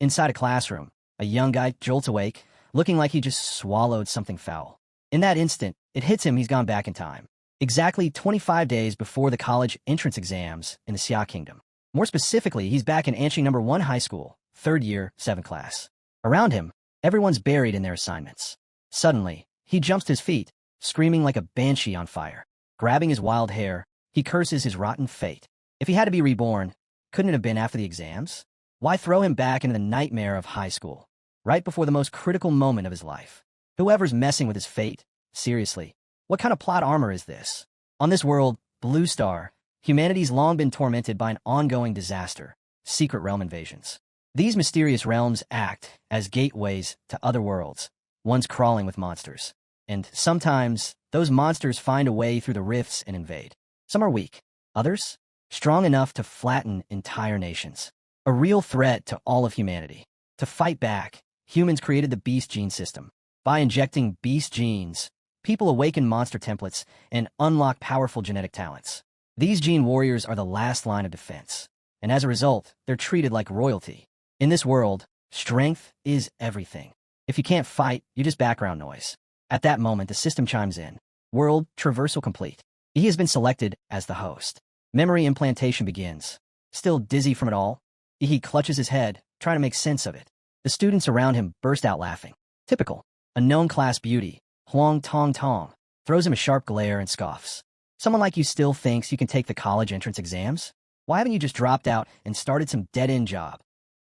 Inside a classroom, a young guy jolts awake, looking like he just swallowed something foul. In that instant, it hits him he's gone back in time. Exactly 25 days before the college entrance exams in the Xia Kingdom. More specifically, he's back in Anshi number 1 high school, 3rd year, 7th class. Around him, everyone's buried in their assignments. Suddenly, he jumps to his feet, screaming like a banshee on fire. Grabbing his wild hair, he curses his rotten fate. If he had to be reborn, couldn't it have been after the exams? Why throw him back into the nightmare of high school, right before the most critical moment of his life? Whoever's messing with his fate, seriously, what kind of plot armor is this? On this world, Blue Star, humanity's long been tormented by an ongoing disaster, secret realm invasions. These mysterious realms act as gateways to other worlds, ones crawling with monsters. And sometimes, those monsters find a way through the rifts and invade. Some are weak, others, strong enough to flatten entire nations. A real threat to all of humanity. To fight back, humans created the beast gene system. By injecting beast genes, people awaken monster templates and unlock powerful genetic talents. These gene warriors are the last line of defense, and as a result, they're treated like royalty. In this world, strength is everything. If you can't fight, you're just background noise. At that moment, the system chimes in. World traversal complete. He has been selected as the host. Memory implantation begins. Still dizzy from it all, he clutches his head, trying to make sense of it. The students around him burst out laughing. Typical. A known class beauty, Huang Tong Tong, throws him a sharp glare and scoffs. Someone like you still thinks you can take the college entrance exams? Why haven't you just dropped out and started some dead-end job?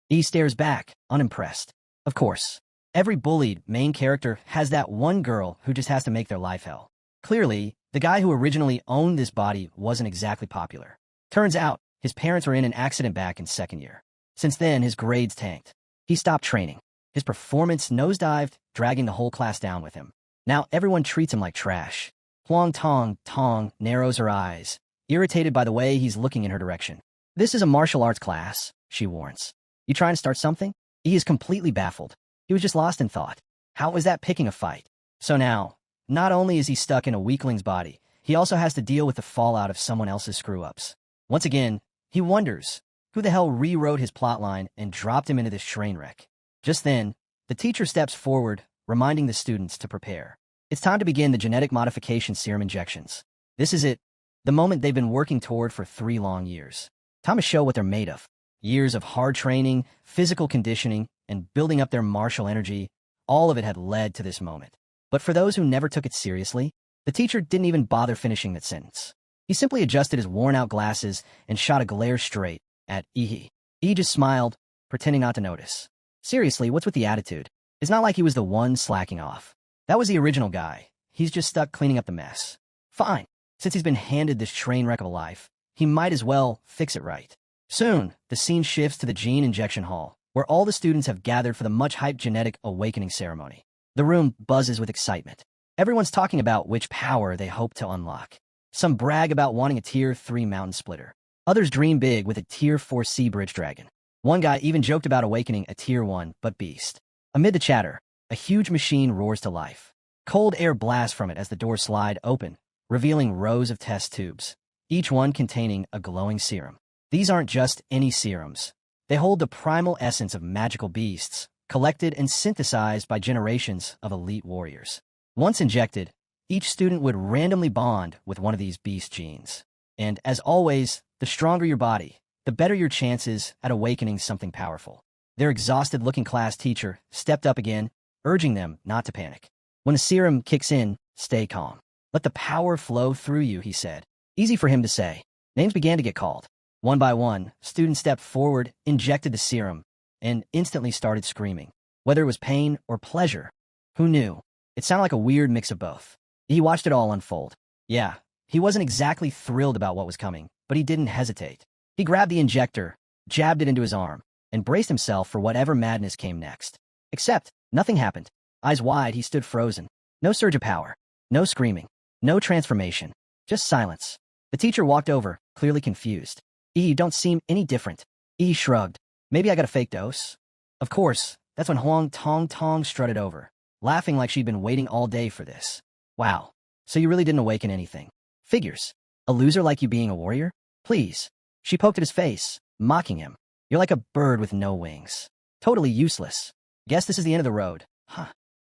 He stares back, unimpressed. Of course, every bullied main character has that one girl who just has to make their life hell. Clearly, the guy who originally owned this body wasn't exactly popular. Turns out, his parents were in an accident back in 2nd year. Since then, his grades tanked. He stopped training. His performance nosedived, dragging the whole class down with him. Now everyone treats him like trash. Huang Tong Tong narrows her eyes, irritated by the way he's looking in her direction. This is a martial arts class, she warns. You trying to start something? He is completely baffled. He was just lost in thought. How was that picking a fight? So now, not only is he stuck in a weakling's body, he also has to deal with the fallout of someone else's screw-ups. Once again, he wonders who the hell rewrote his plotline and dropped him into this train wreck. Just then, the teacher steps forward, reminding the students to prepare. It's time to begin the genetic modification serum injections. This is it, the moment they've been working toward for 3 long years. Time to show what they're made of. Years of hard training, physical conditioning, and building up their martial energy, all of it had led to this moment. But for those who never took it seriously, the teacher didn't even bother finishing that sentence. He simply adjusted his worn-out glasses and shot a glare straight at Ihi. He just smiled, pretending not to notice. Seriously, what's with the attitude? It's not like he was the one slacking off. That was the original guy. He's just stuck cleaning up the mess. Fine. Since he's been handed this train wreck of a life, he might as well fix it right. Soon, the scene shifts to the gene injection hall, where all the students have gathered for the much-hyped genetic awakening ceremony. The room buzzes with excitement. Everyone's talking about which power they hope to unlock. Some brag about wanting a Tier 3 mountain splitter. Others dream big with a Tier 4 sea bridge dragon. One guy even joked about awakening a Tier 1 but beast. Amid the chatter, a huge machine roars to life. Cold air blasts from it as the doors slide open, revealing rows of test tubes, each one containing a glowing serum. These aren't just any serums. They hold the primal essence of magical beasts, collected and synthesized by generations of elite warriors. Once injected, each student would randomly bond with one of these beast genes. And as always, the stronger your body, the better your chances at awakening something powerful. Their exhausted-looking class teacher stepped up again, urging them not to panic. When the serum kicks in, stay calm. Let the power flow through you, he said. Easy for him to say. Names began to get called. One by one, students stepped forward, injected the serum, and instantly started screaming. Whether it was pain or pleasure, who knew? It sounded like a weird mix of both. He watched it all unfold. Yeah, he wasn't exactly thrilled about what was coming, but he didn't hesitate. He grabbed the injector, jabbed it into his arm, and braced himself for whatever madness came next. Except, nothing happened. Eyes wide, he stood frozen. No surge of power. No screaming. No transformation. Just silence. The teacher walked over, clearly confused. You don't seem any different. He shrugged. Maybe I got a fake dose? Of course, that's when Huang Tong Tong strutted over, laughing like she'd been waiting all day for this. Wow, so you really didn't awaken anything. Figures. A loser like you being a warrior? Please. She poked at his face, mocking him. You're like a bird with no wings. Totally useless. Guess this is the end of the road. Huh.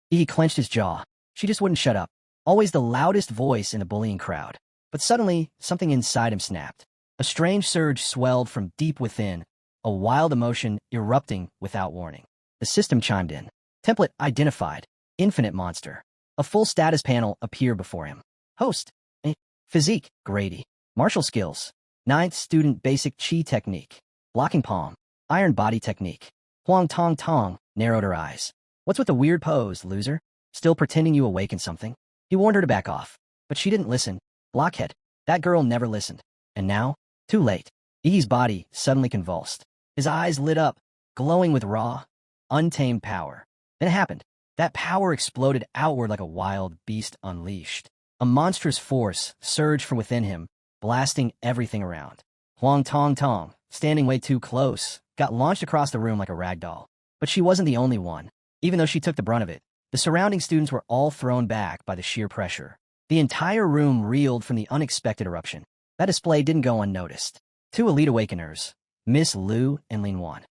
He clenched his jaw. She just wouldn't shut up. Always the loudest voice in the bullying crowd. But suddenly, something inside him snapped. A strange surge swelled from deep within, a wild emotion erupting without warning. The system chimed in. Template identified. Infinite monster. A full status panel appeared before him. Host. Physique. Grady. Martial skills. 9th student basic chi technique. Blocking palm. Iron body technique. Huang tong tong. Narrowed her eyes. What's with the weird pose, loser? Still pretending you awakened something? He warned her to back off. But she didn't listen. Blockhead. That girl never listened. And now? Too late. Ihi's body suddenly convulsed. His eyes lit up, glowing with raw, untamed power. Then it happened. That power exploded outward like a wild beast unleashed. A monstrous force surged from within him, blasting everything around. Huang Tong Tong, standing way too close, got launched across the room like a rag doll. But she wasn't the only one. Even though she took the brunt of it, the surrounding students were all thrown back by the sheer pressure. The entire room reeled from the unexpected eruption. That display didn't go unnoticed. 2 elite awakeners, Miss Liu and Lin Wan,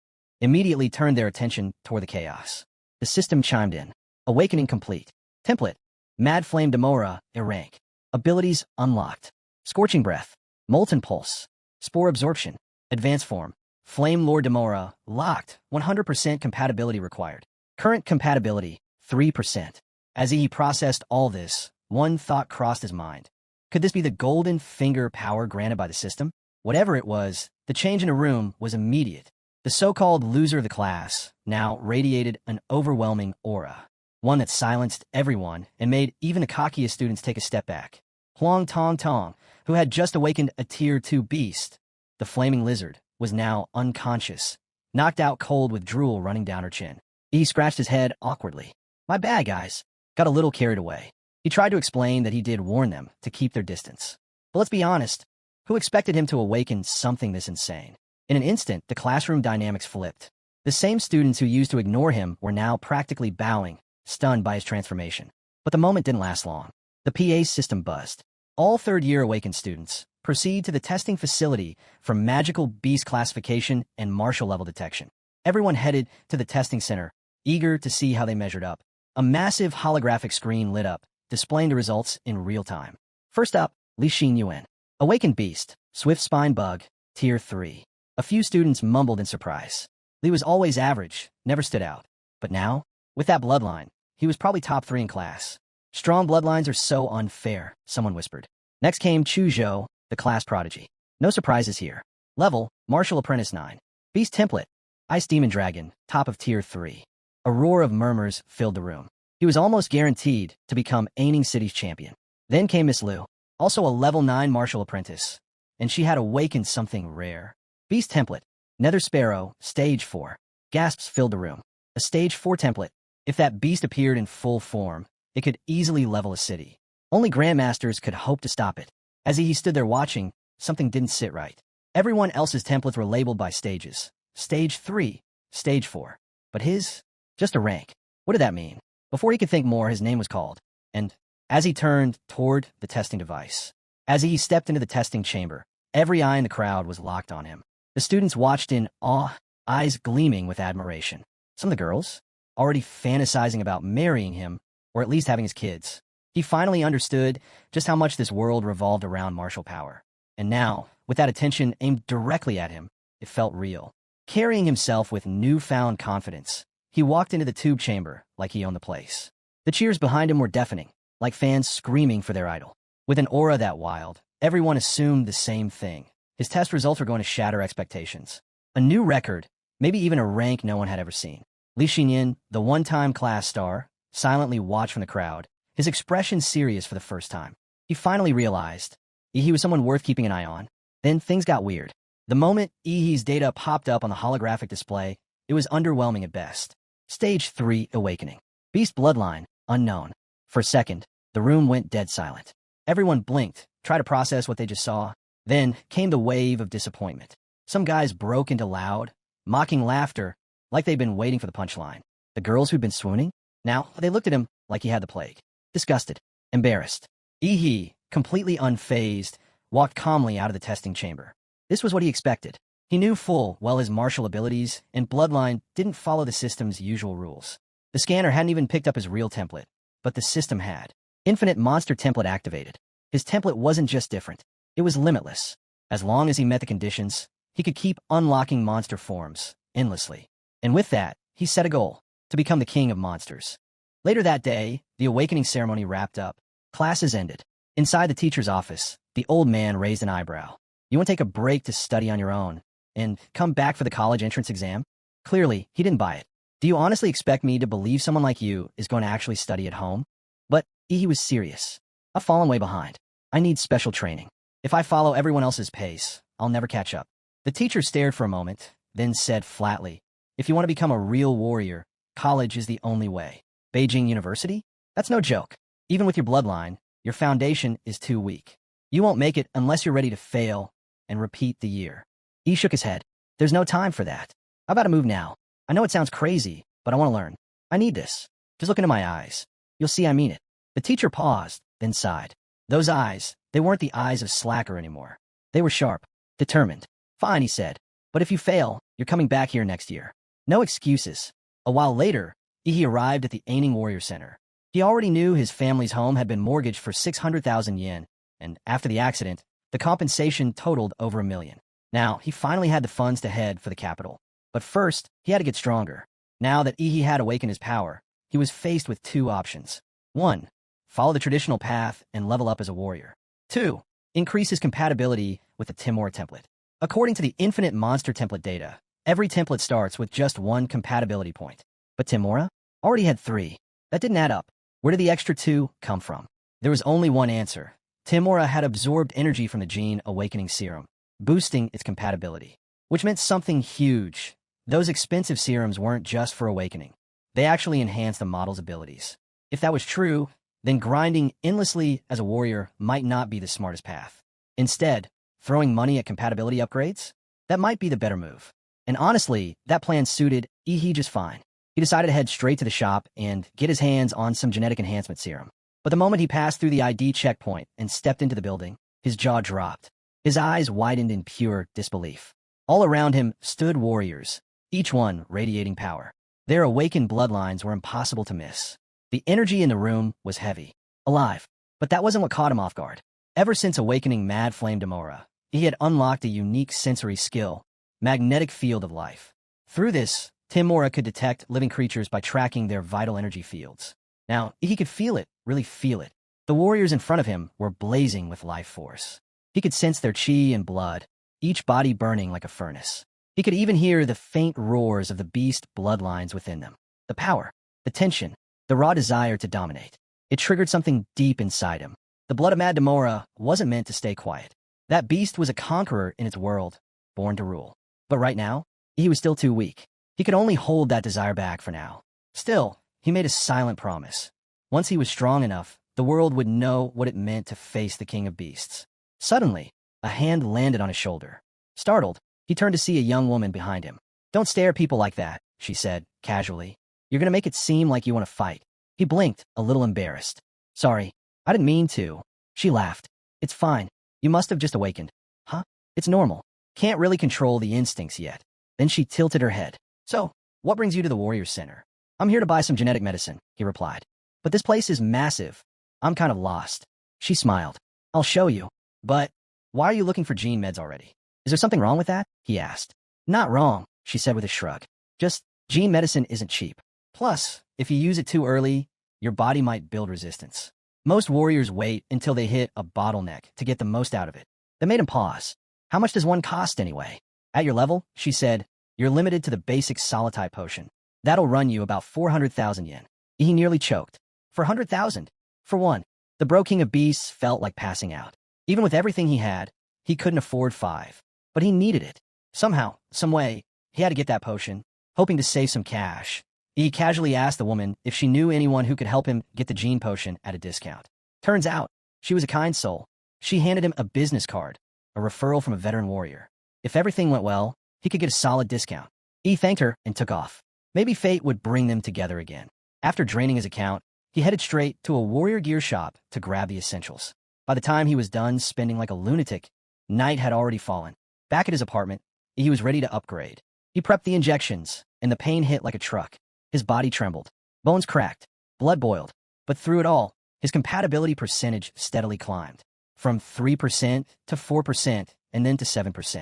immediately turned their attention toward the chaos. The system chimed in. Awakening complete. Template. Mad Flame Demora, a rank. Abilities unlocked. Scorching Breath. Molten Pulse. Spore Absorption. Advanced Form. Flame Lord Demora, locked. 100% compatibility required. Current compatibility, 3%. As he processed all this, one thought crossed his mind. Could this be the golden finger power granted by the system? Whatever it was, the change in the room was immediate. The so-called loser of the class now radiated an overwhelming aura, one that silenced everyone and made even the cockiest students take a step back. Huang Tong Tong, who had just awakened a Tier 2 beast, the flaming lizard, was now unconscious, knocked out cold with drool running down her chin. He scratched his head awkwardly. My bad, guys. Got a little carried away. He tried to explain that he did warn them to keep their distance. But let's be honest, who expected him to awaken something this insane? In an instant, the classroom dynamics flipped. The same students who used to ignore him were now practically bowing, stunned by his transformation. But the moment didn't last long. The PA system buzzed. All third-year awakened students proceed to the testing facility for magical beast classification and martial level detection. Everyone headed to the testing center, eager to see how they measured up. A massive holographic screen lit up, displaying the results in real time. First up, Li Xin Yuan. Awakened Beast, Swift Spine Bug, Tier 3. A few students mumbled in surprise. Li was always average, never stood out. But now, with that bloodline, he was probably top 3 in class. Strong bloodlines are so unfair, someone whispered. Next came Chu Zhou, the class prodigy. No surprises here. Level, Martial Apprentice 9. Beast Template, Ice Demon Dragon, top of Tier 3. A roar of murmurs filled the room. He was almost guaranteed to become Aining City's champion. Then came Miss Liu, also a level 9 martial apprentice, and she had awakened something rare. Beast Template, Nether Sparrow, Stage 4. Gasps filled the room. A Stage 4 template. If that beast appeared in full form, it could easily level a city. Only Grandmasters could hope to stop it. As he stood there watching, something didn't sit right. Everyone else's templates were labeled by stages. Stage 3, Stage 4. But his? Just a rank. What did that mean? Before he could think more, his name was called. And as he turned toward the testing device, as he stepped into the testing chamber, every eye in the crowd was locked on him. The students watched in awe, eyes gleaming with admiration. Some of the girls, already fantasizing about marrying him, or at least having his kids. He finally understood just how much this world revolved around martial power. And now, with that attention aimed directly at him, it felt real. Carrying himself with newfound confidence, he walked into the tube chamber like he owned the place. The cheers behind him were deafening, like fans screaming for their idol. With an aura that wild, everyone assumed the same thing. His test results were going to shatter expectations. A new record, maybe even a rank no one had ever seen. Li Xinyin, the one-time class star, silently watched from the crowd, his expression serious for the first time. He finally realized he was someone worth keeping an eye on. Then things got weird. The moment Ihi's data popped up on the holographic display, it was underwhelming at best. Stage 3 Awakening. Beast Bloodline, unknown. For a second, the room went dead silent. Everyone blinked, tried to process what they just saw. Then came the wave of disappointment. Some guys broke into loud, mocking laughter, like they'd been waiting for the punchline. The girls who'd been swooning? Now, they looked at him like he had the plague. Disgusted, embarrassed. Ihi, completely unfazed, walked calmly out of the testing chamber. This was what he expected. He knew full well his martial abilities and bloodline didn't follow the system's usual rules. The scanner hadn't even picked up his real template, but the system had. Infinite monster template activated. His template wasn't just different, it was limitless. As long as he met the conditions, he could keep unlocking monster forms endlessly. And with that, he set a goal, to become the king of monsters. Later that day, the awakening ceremony wrapped up. Classes ended. Inside the teacher's office, the old man raised an eyebrow. You want to take a break to study on your own and come back for the college entrance exam? Clearly, he didn't buy it. Do you honestly expect me to believe someone like you is going to actually study at home? But he was serious. I've fallen way behind. I need special training. If I follow everyone else's pace, I'll never catch up. The teacher stared for a moment, then said flatly, if you want to become a real warrior, college is the only way. Beijing University? That's no joke. Even with your bloodline, your foundation is too weak. You won't make it unless you're ready to fail and repeat the year. He shook his head. There's no time for that. I've got to move now. I know it sounds crazy, but I want to learn. I need this. Just look into my eyes. You'll see I mean it. The teacher paused, then sighed. Those eyes, they weren't the eyes of slacker anymore. They were sharp, determined. Fine, he said. But if you fail, you're coming back here next year. No excuses. A while later, he arrived at the Aining Warrior Center. He already knew his family's home had been mortgaged for 600,000 yen, and after the accident, the compensation totaled over $1 million. Now, he finally had the funds to head for the capital. But first, he had to get stronger. Now that Ihi had awakened his power, he was faced with two options. 1. Follow the traditional path and level up as a warrior. 2. Increase his compatibility with the Timora template. According to the infinite monster template data, every template starts with just one compatibility point. But Timora already had 3. That didn't add up. Where did the extra 2 come from? There was only one answer. Timora had absorbed energy from the gene awakening serum, boosting its compatibility, which meant something huge. Those expensive serums weren't just for awakening. They actually enhanced the model's abilities. If that was true, then grinding endlessly as a warrior might not be the smartest path. Instead, throwing money at compatibility upgrades? That might be the better move. And honestly, that plan suited Ihi just fine. He decided to head straight to the shop and get his hands on some genetic enhancement serum. But the moment he passed through the ID checkpoint and stepped into the building, his jaw dropped. His eyes widened in pure disbelief. All around him stood warriors, each one radiating power. Their awakened bloodlines were impossible to miss. The energy in the room was heavy, alive. But that wasn't what caught him off guard. Ever since awakening Mad Flame Demora, he had unlocked a unique sensory skill, magnetic field of life. Through this, Timora could detect living creatures by tracking their vital energy fields. Now, he could feel it, really feel it. The warriors in front of him were blazing with life force. He could sense their chi and blood, each body burning like a furnace. He could even hear the faint roars of the beast bloodlines within them. The power, the tension, the raw desire to dominate. It triggered something deep inside him. The blood of Mad Demora wasn't meant to stay quiet. That beast was a conqueror in its world, born to rule. But right now, he was still too weak. He could only hold that desire back for now. Still, he made a silent promise. Once he was strong enough, the world would know what it meant to face the king of beasts. Suddenly, a hand landed on his shoulder. Startled, he turned to see a young woman behind him. Don't stare at people like that, she said, casually. You're gonna make it seem like you want to fight. He blinked, a little embarrassed. Sorry, I didn't mean to. She laughed. It's fine. You must have just awakened. Huh? It's normal. Can't really control the instincts yet. Then she tilted her head. So, what brings you to the Warrior Center? I'm here to buy some genetic medicine, he replied. But this place is massive. I'm kind of lost. She smiled. I'll show you. But why are you looking for gene meds already? Is there something wrong with that? He asked. Not wrong, she said with a shrug. Just, gene medicine isn't cheap. Plus, if you use it too early, your body might build resistance. Most warriors wait until they hit a bottleneck to get the most out of it. That made him pause. How much does one cost anyway? At your level, she said, you're limited to the basic Solitai potion. That'll run you about 400,000 yen. He nearly choked. 400,000? For one, the Bro King of Beasts felt like passing out. Even with everything he had, he couldn't afford 5. But he needed it. Somehow, some way, he had to get that potion, hoping to save some cash. He casually asked the woman if she knew anyone who could help him get the gene potion at a discount. Turns out, she was a kind soul. She handed him a business card, a referral from a veteran warrior. If everything went well, he could get a solid discount. He thanked her and took off. Maybe fate would bring them together again. After draining his account, he headed straight to a warrior gear shop to grab the essentials. By the time he was done spending like a lunatic, night had already fallen. Back at his apartment, He was ready to upgrade. He prepped the injections, and the pain hit like a truck. His body trembled. Bones cracked. Blood boiled. But through it all, his compatibility percentage steadily climbed. From 3% to 4%, and then to 7%.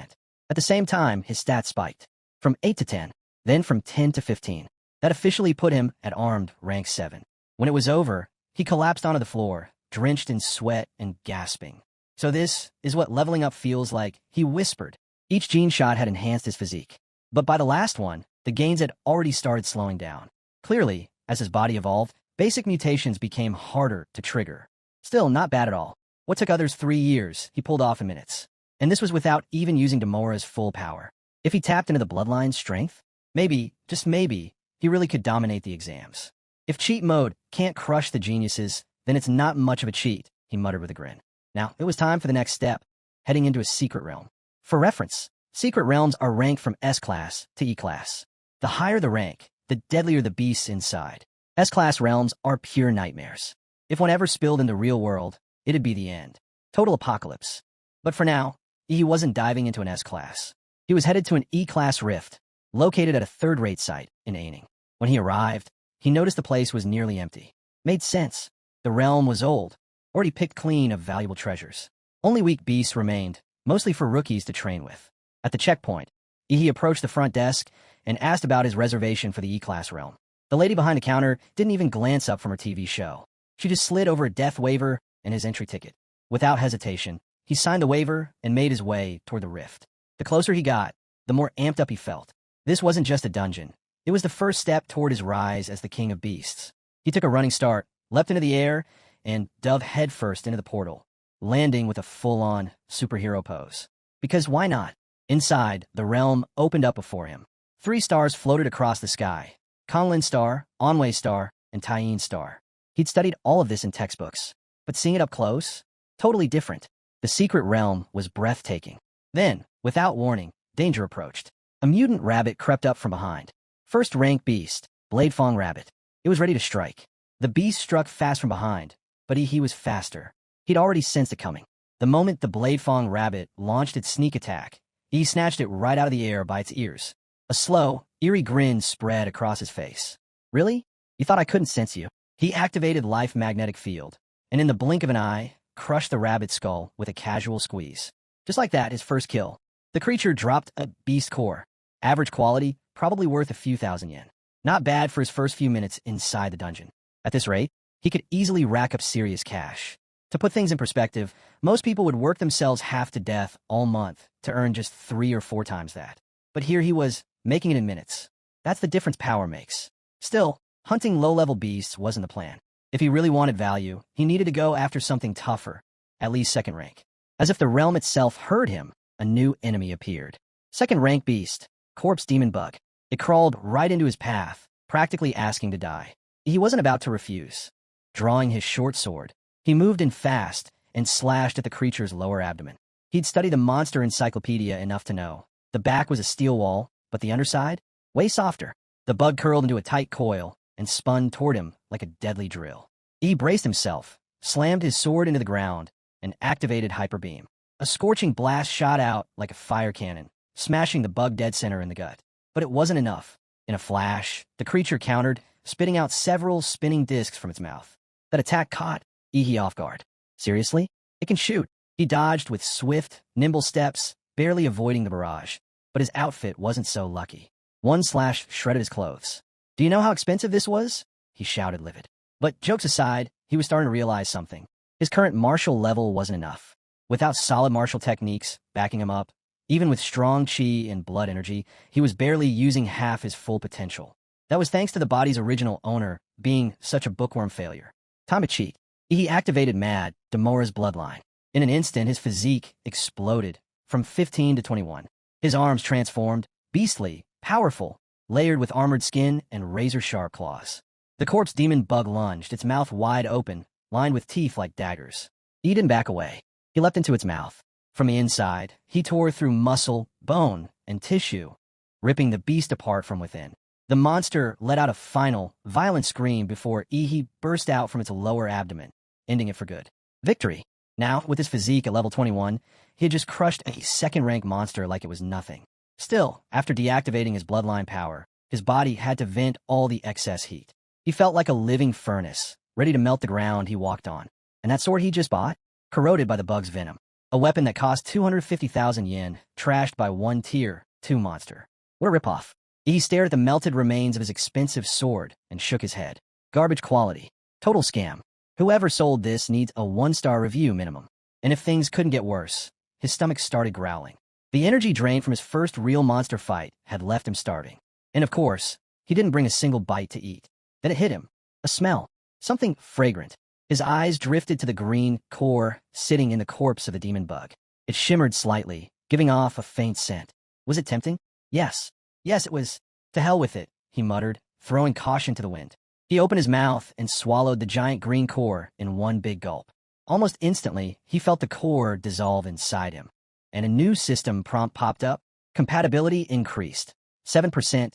At the same time, his stats spiked. From 8 to 10, then from 10 to 15. That officially put him at armed rank 7. When it was over, he collapsed onto the floor, drenched in sweat and gasping. So this is what leveling up feels like, he whispered. Each gene shot had enhanced his physique. But by the last one, the gains had already started slowing down. Clearly, as his body evolved, basic mutations became harder to trigger. Still, not bad at all. What took others 3 years, he pulled off in minutes. And this was without even using Demora's full power. If he tapped into the bloodline's strength, maybe, just maybe, he really could dominate the exams. If cheat mode can't crush the geniuses, then it's not much of a cheat, he muttered with a grin. Now, it was time for the next step, heading into a secret realm. For reference, secret realms are ranked from S-class to E-class. The higher the rank, the deadlier the beasts inside. S-class realms are pure nightmares. If one ever spilled in the real world, it'd be the end. Total apocalypse. But for now, he wasn't diving into an S-class. He was headed to an E-class rift, located at a third-rate site in Aining. When he arrived, he noticed the place was nearly empty. Made sense. The realm was old, already picked clean of valuable treasures. Only weak beasts remained, mostly for rookies to train with. At the checkpoint, he approached the front desk and asked about his reservation for the E-class realm. The lady behind the counter didn't even glance up from her TV show. She just slid over a death waiver and his entry ticket. Without hesitation, he signed the waiver and made his way toward the rift. The closer he got, the more amped up he felt. This wasn't just a dungeon. It was the first step toward his rise as the king of beasts. He took a running start, leapt into the air, and dove headfirst into the portal, landing with a full-on superhero pose. Because why not? Inside, the realm opened up before him. 3 stars floated across the sky. Conlin Star, Onway Star, and Tyin Star. He'd studied all of this in textbooks, but seeing it up close? Totally different. The secret realm was breathtaking. Then, without warning, danger approached. A mutant rabbit crept up from behind. First-rank beast, Bladefang Rabbit. It was ready to strike. The beast struck fast from behind, but he was faster. He'd already sensed it coming. The moment the Bladefang Rabbit launched its sneak attack, he snatched it right out of the air by its ears. A slow, eerie grin spread across his face. Really? You thought I couldn't sense you? He activated Life Magnetic Field, and in the blink of an eye, crushed the rabbit's skull with a casual squeeze. Just like that, his first kill. The creature dropped a beast core. Average quality, probably worth a few thousand yen. Not bad for his first few minutes inside the dungeon. At this rate, he could easily rack up serious cash. To put things in perspective, most people would work themselves half to death all month to earn just 3 or 4 times that. But here he was, making it in minutes. That's the difference power makes. Still, hunting low-level beasts wasn't the plan. If he really wanted value, he needed to go after something tougher, at least second rank. As if the realm itself heard him, a new enemy appeared. Second-rank beast, Corpse Demon Bug. It crawled right into his path, practically asking to die. He wasn't about to refuse. Drawing his short sword, he moved in fast and slashed at the creature's lower abdomen. He'd studied the monster encyclopedia enough to know. The back was a steel wall, but the underside? Way softer. The bug curled into a tight coil and spun toward him like a deadly drill. He braced himself, slammed his sword into the ground, and activated Hyper Beam. A scorching blast shot out like a fire cannon, smashing the bug dead center in the gut. But it wasn't enough. In a flash, the creature countered, spitting out several spinning discs from its mouth. That attack caught Ihi off guard. Seriously? It can shoot. He dodged with swift, nimble steps, barely avoiding the barrage. But his outfit wasn't so lucky. One slash shredded his clothes. Do you know how expensive this was? He shouted livid. But jokes aside, he was starting to realize something. His current martial level wasn't enough. Without solid martial techniques backing him up, even with strong chi and blood energy, he was barely using half his full potential. That was thanks to the body's original owner being such a bookworm failure. Time to cheat. He activated Mad, Demora's bloodline. In an instant, his physique exploded from 15 to 21. His arms transformed, beastly, powerful, layered with armored skin and razor-sharp claws. The corpse demon bug lunged, its mouth wide open, lined with teeth like daggers. He didn't back away. He leapt into its mouth. From the inside, he tore through muscle, bone, and tissue, ripping the beast apart from within. The monster let out a final, violent scream before Ihi burst out from its lower abdomen, ending it for good. Victory. Now, with his physique at level 21, he had just crushed a second-rank monster like it was nothing. Still, after deactivating his bloodline power, his body had to vent all the excess heat. He felt like a living furnace, ready to melt the ground he walked on. And that sword he just bought? Corroded by the bug's venom. A weapon that cost 250,000 yen, trashed by one tier 2 monster. What a ripoff. He stared at the melted remains of his expensive sword and shook his head. Garbage quality. Total scam. Whoever sold this needs a 1-star review minimum. And if things couldn't get worse, his stomach started growling. The energy drain from his first real monster fight had left him starving. And of course, he didn't bring a single bite to eat. Then it hit him. A smell. Something fragrant. His eyes drifted to the green core sitting in the corpse of the demon bug. It shimmered slightly, giving off a faint scent. Was it tempting? Yes. Yes, it was. To hell with it, he muttered, throwing caution to the wind. He opened his mouth and swallowed the giant green core in one big gulp. Almost instantly, he felt the core dissolve inside him. And a new system prompt popped up. Compatibility increased. 7%,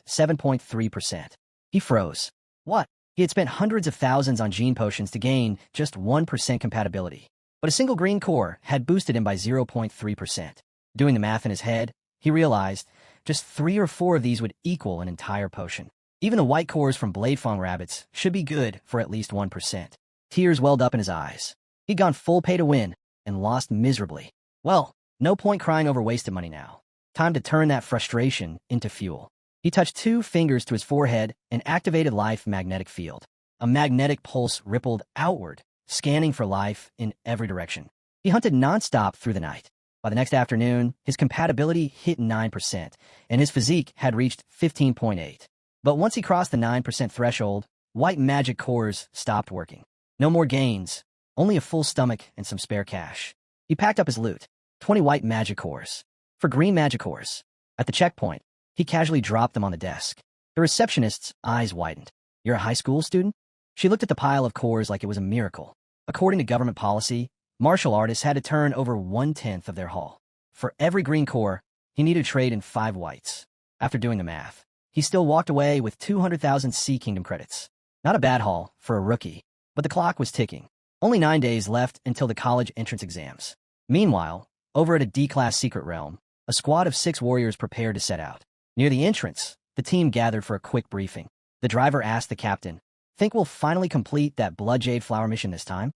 7.3%. He froze. What? He had spent hundreds of thousands on gene potions to gain just 1% compatibility. But a single green core had boosted him by 0.3%. Doing the math in his head, he realized just 3 or 4 of these would equal an entire potion. Even the white cores from Bladefang rabbits should be good for at least 1%. Tears welled up in his eyes. He'd gone full pay to win and lost miserably. Well, no point crying over wasted money now. Time to turn that frustration into fuel. He touched 2 fingers to his forehead and activated Life magnetic field. A magnetic pulse rippled outward, scanning for life in every direction. He hunted nonstop through the night. By the next afternoon, his compatibility hit 9%, and his physique had reached 15.8. But once he crossed the 9% threshold, white magic cores stopped working. No more gains, only a full stomach and some spare cash. He packed up his loot, 20 white magic cores, for green magic cores. At the checkpoint, he casually dropped them on the desk. The receptionist's eyes widened. You're a high school student? She looked at the pile of cores like it was a miracle. According to government policy, martial artists had to turn over 1/10 of their haul. For every green core, he needed to trade in 5 whites. After doing the math, he still walked away with 200,000 Sea Kingdom credits. Not a bad haul for a rookie, but the clock was ticking. Only 9 days left until the college entrance exams. Meanwhile, over at a D-class secret realm, a squad of 6 warriors prepared to set out. Near the entrance, the team gathered for a quick briefing. The driver asked the captain, "Think we'll finally complete that Blood Jade Flower mission this time?"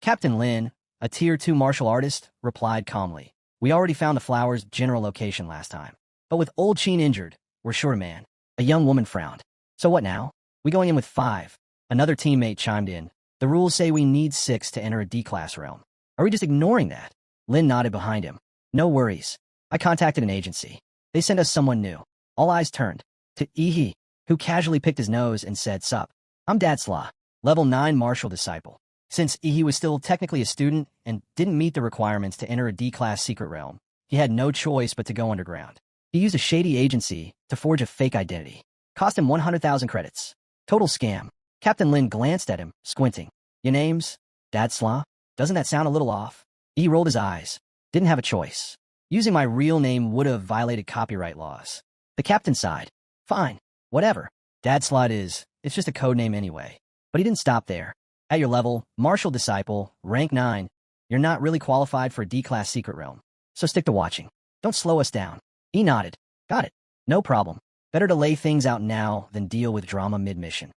Captain Lin, a Tier 2 martial artist, replied calmly, "We already found the flower's general location last time. But with old Chin injured, we're short a man." A young woman frowned. "So what now? We going in with 5? Another teammate chimed in. "The rules say we need 6 to enter a D-class realm. Are we just ignoring that?" Lin nodded behind him. "No worries. I contacted an agency. They sent us someone new." All eyes turned to Ihi, who casually picked his nose and said, "Sup. I'm Dadsla, level 9 martial disciple." Since Ihi was still technically a student and didn't meet the requirements to enter a D-class secret realm, he had no choice but to go underground. He used a shady agency to forge a fake identity. Cost him 100,000 credits. Total scam. Captain Lin glanced at him, squinting. "Your name's Dadsla? Doesn't that sound a little off?" He rolled his eyes. "Didn't have a choice. Using my real name would have violated copyright laws." The captain sighed. "Fine. Whatever. Dadsla it's just a code name anyway." But he didn't stop there. "At your level, martial disciple, rank 9, you're not really qualified for a D-class secret realm. So stick to watching. Don't slow us down." He nodded. "Got it. No problem. Better to lay things out now than deal with drama mid-mission."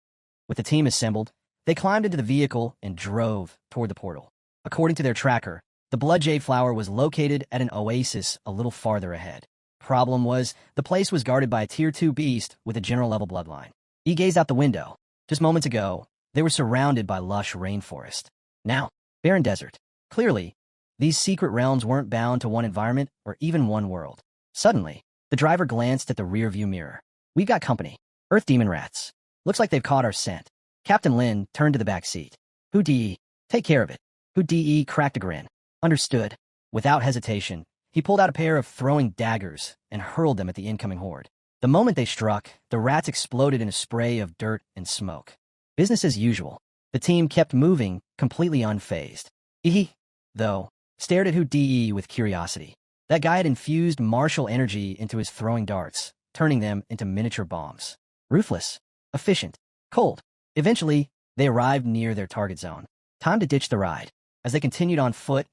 With the team assembled, they climbed into the vehicle and drove toward the portal. According to their tracker, the Blood Jade Flower was located at an oasis a little farther ahead. Problem was, the place was guarded by a Tier 2 beast with a general-level bloodline. He gazed out the window. Just moments ago, they were surrounded by lush rainforest. Now, barren desert. Clearly, these secret realms weren't bound to one environment or even one world. Suddenly, the driver glanced at the rear-view mirror. "We've got company. Earth demon rats. Looks like they've caught our scent." Captain Lin turned to the back seat. "Who DE? Take care of it." Who DE cracked a grin. "Understood." Without hesitation, he pulled out a pair of throwing daggers and hurled them at the incoming horde. The moment they struck, the rats exploded in a spray of dirt and smoke. Business as usual. The team kept moving, completely unfazed. He, though, stared at Who DE with curiosity. That guy had infused martial energy into his throwing darts, turning them into miniature bombs. Ruthless, efficient, cold. Eventually, they arrived near their target zone. Time to ditch the ride. As they continued on foot,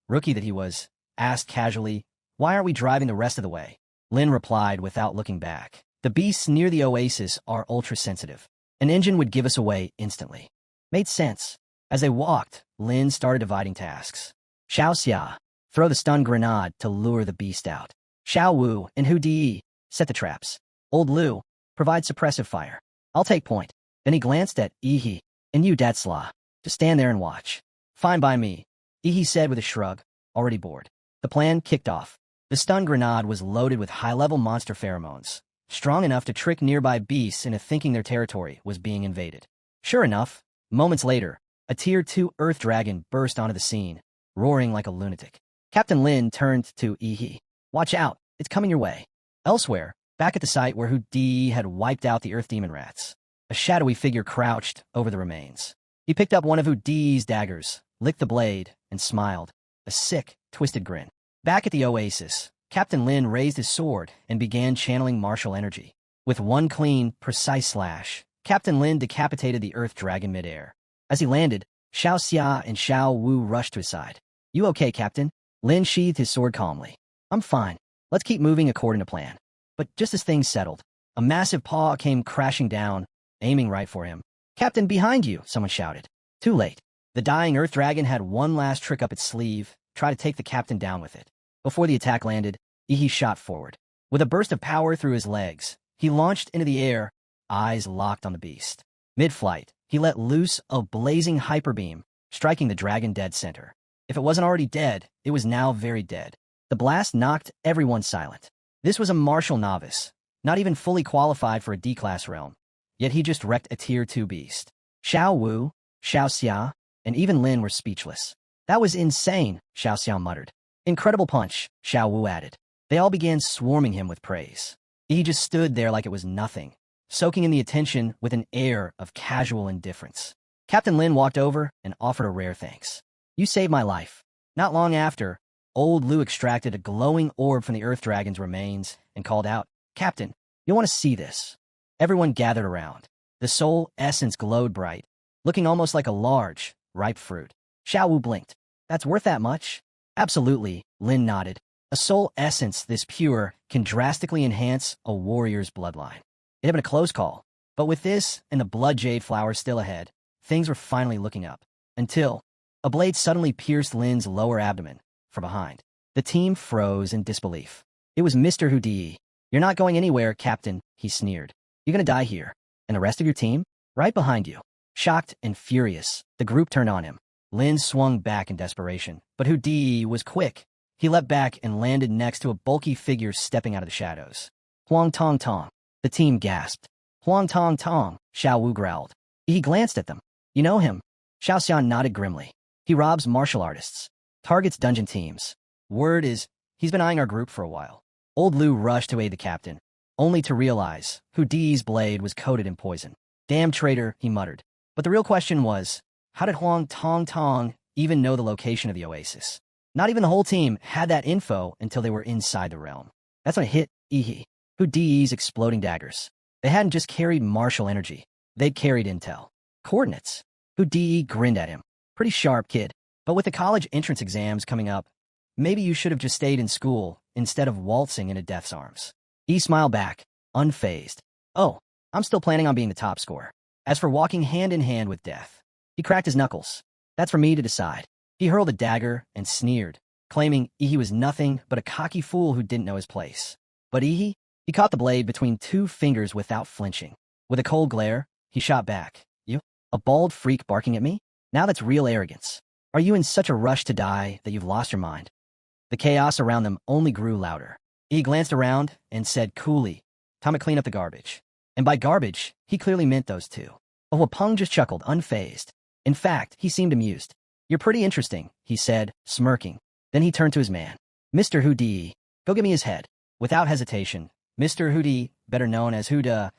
rookie that he was, asked casually, "Why aren't we driving the rest of the way?" Lin replied without looking back. The beasts near the oasis are ultra-sensitive. An engine would give us away instantly. Made sense. As they walked, Lin started dividing tasks. Xiao Xia, throw the stun grenade to lure the beast out. Xiao Wu and Hu Di, set the traps. Old Lu, provide suppressive fire. I'll take point. Then he glanced at Ihi, and you, Datsla, to stand there and watch. Fine by me, Ihi said with a shrug, already bored. The plan kicked off. The stun grenade was loaded with high-level monster pheromones, strong enough to trick nearby beasts into thinking their territory was being invaded. Sure enough, moments later, a Tier 2 Earth Dragon burst onto the scene, roaring like a lunatic. Captain Lin turned to Ihi. Watch out, it's coming your way. Elsewhere, back at the site where Hu Di had wiped out the Earth Demon Rats, a shadowy figure crouched over the remains. He picked up one of Hu Di's daggers, licked the blade, and smiled, a sick, twisted grin. Back at the oasis, Captain Lin raised his sword and began channeling martial energy. With one clean, precise slash, Captain Lin decapitated the Earth Dragon midair. As he landed, Xiao Xia and Xiao Wu rushed to his side. You okay, Captain? Lin sheathed his sword calmly. I'm fine. Let's keep moving according to plan. But just as things settled, a massive paw came crashing down, aiming right for him. Captain, behind you, someone shouted. Too late. The dying Earth Dragon had one last trick up its sleeve, try to take the captain down with it. Before the attack landed, Ihi shot forward. With a burst of power through his legs, he launched into the air, eyes locked on the beast. Mid-flight, he let loose a blazing hyperbeam, striking the dragon dead center. If it wasn't already dead, it was now very dead. The blast knocked everyone silent. This was a martial novice, not even fully qualified for a D-class realm, yet he just wrecked a Tier 2 beast. Xiao Wu, Xiao Xia, and even Lin were speechless. That was insane, Xiao Xia muttered. Incredible punch, Xiao Wu added. They all began swarming him with praise. He just stood there like it was nothing, soaking in the attention with an air of casual indifference. Captain Lin walked over and offered a rare thanks. You saved my life. Not long after, old Lu extracted a glowing orb from the Earth Dragon's remains and called out, Captain, you'll want to see this. Everyone gathered around. The soul essence glowed bright, looking almost like a large, ripe fruit. Xiao Wu blinked. That's worth that much? Absolutely, Lin nodded. A soul essence this pure can drastically enhance a warrior's bloodline. It had been a close call, but with this and the blood jade flower still ahead, things were finally looking up. Until a blade suddenly pierced Lin's lower abdomen from behind. The team froze in disbelief. It was Mr. Hu Di. You're not going anywhere, Captain, he sneered. You're gonna die here. And the rest of your team? Right behind you. Shocked and furious, the group turned on him. Lin swung back in desperation, but Hu Di was quick. He leapt back and landed next to a bulky figure stepping out of the shadows. Huang Tong Tong. The team gasped. Huang Tong Tong, Xiao Wu growled. He glanced at them. You know him? Xiao Xian nodded grimly. He robs martial artists. Targets dungeon teams. Word is, he's been eyeing our group for a while. Old Lu rushed to aid the captain, only to realize Hu Di's blade was coated in poison. Damn traitor, he muttered. But the real question was, how did Huang Tong Tong even know the location of the oasis? Not even the whole team had that info until they were inside the realm. That's when it hit Ihi, Hu Di's exploding daggers. They hadn't just carried martial energy. They'd carried intel. Coordinates. Hu Di grinned at him. Pretty sharp, kid. But with the college entrance exams coming up, maybe you should have just stayed in school instead of waltzing into death's arms. He smiled back, unfazed. Oh, I'm still planning on being the top scorer. As for walking hand in hand with death, he cracked his knuckles. That's for me to decide. He hurled a dagger and sneered, claiming Ihi was nothing but a cocky fool who didn't know his place. But Ihi, he caught the blade between two fingers without flinching. With a cold glare, he shot back. You? A bald freak barking at me? Now that's real arrogance. Are you in such a rush to die that you've lost your mind? The chaos around them only grew louder. He glanced around and said coolly, time to clean up the garbage. And by garbage, he clearly meant those two. Oh, Peng just chuckled, unfazed. In fact, he seemed amused. You're pretty interesting, he said, smirking. Then he turned to his man. Mr. Hu Di, go get me his head. Without hesitation, Mr. Hu Di, better known as Huda,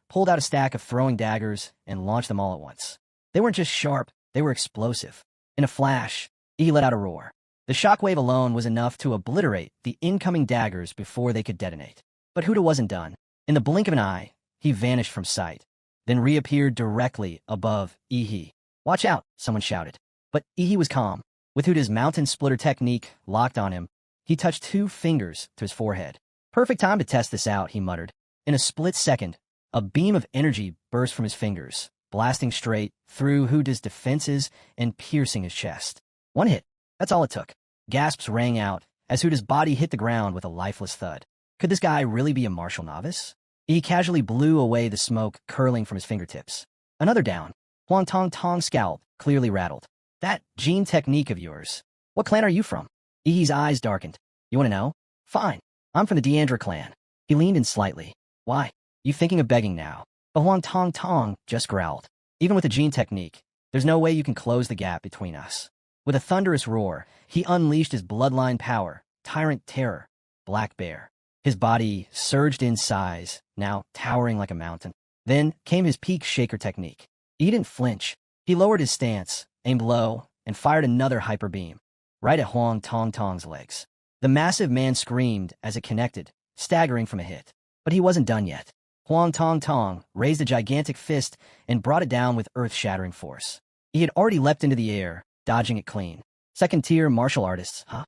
pulled out a stack of throwing daggers and launched them all at once. They weren't just sharp, they were explosive. In a flash, he let out a roar. The shockwave alone was enough to obliterate the incoming daggers before they could detonate. But Huda wasn't done. In the blink of an eye, he vanished from sight, then reappeared directly above Ihi. Watch out, someone shouted. But Ihi was calm. With Huda's mountain splitter technique locked on him, he touched two fingers to his forehead. Perfect time to test this out, he muttered. In a split second, a beam of energy burst from his fingers, blasting straight through Huda's defenses and piercing his chest. One hit. That's all it took. Gasps rang out as Huda's body hit the ground with a lifeless thud. Could this guy really be a martial novice? He casually blew away the smoke curling from his fingertips. Another down. Huang Tong Tong's scalp clearly rattled. That gene technique of yours. What clan are you from? Ihi's eyes darkened. You want to know? Fine. I'm from the Deandra clan. He leaned in slightly. Why? You thinking of begging now? But Huang Tong Tong just growled. Even with the gene technique, there's no way you can close the gap between us. With a thunderous roar, he unleashed his bloodline power, Tyrant Terror, Black Bear. His body surged in size, now towering like a mountain. Then came his peak shaker technique. He didn't flinch. He lowered his stance, aimed low, and fired another hyper beam, right at Huang Tong Tong's legs. The massive man screamed as it connected, staggering from a hit. But he wasn't done yet. Huang Tong Tong raised a gigantic fist and brought it down with earth-shattering force. He had already leapt into the air, dodging it clean. Second-tier martial artists, huh?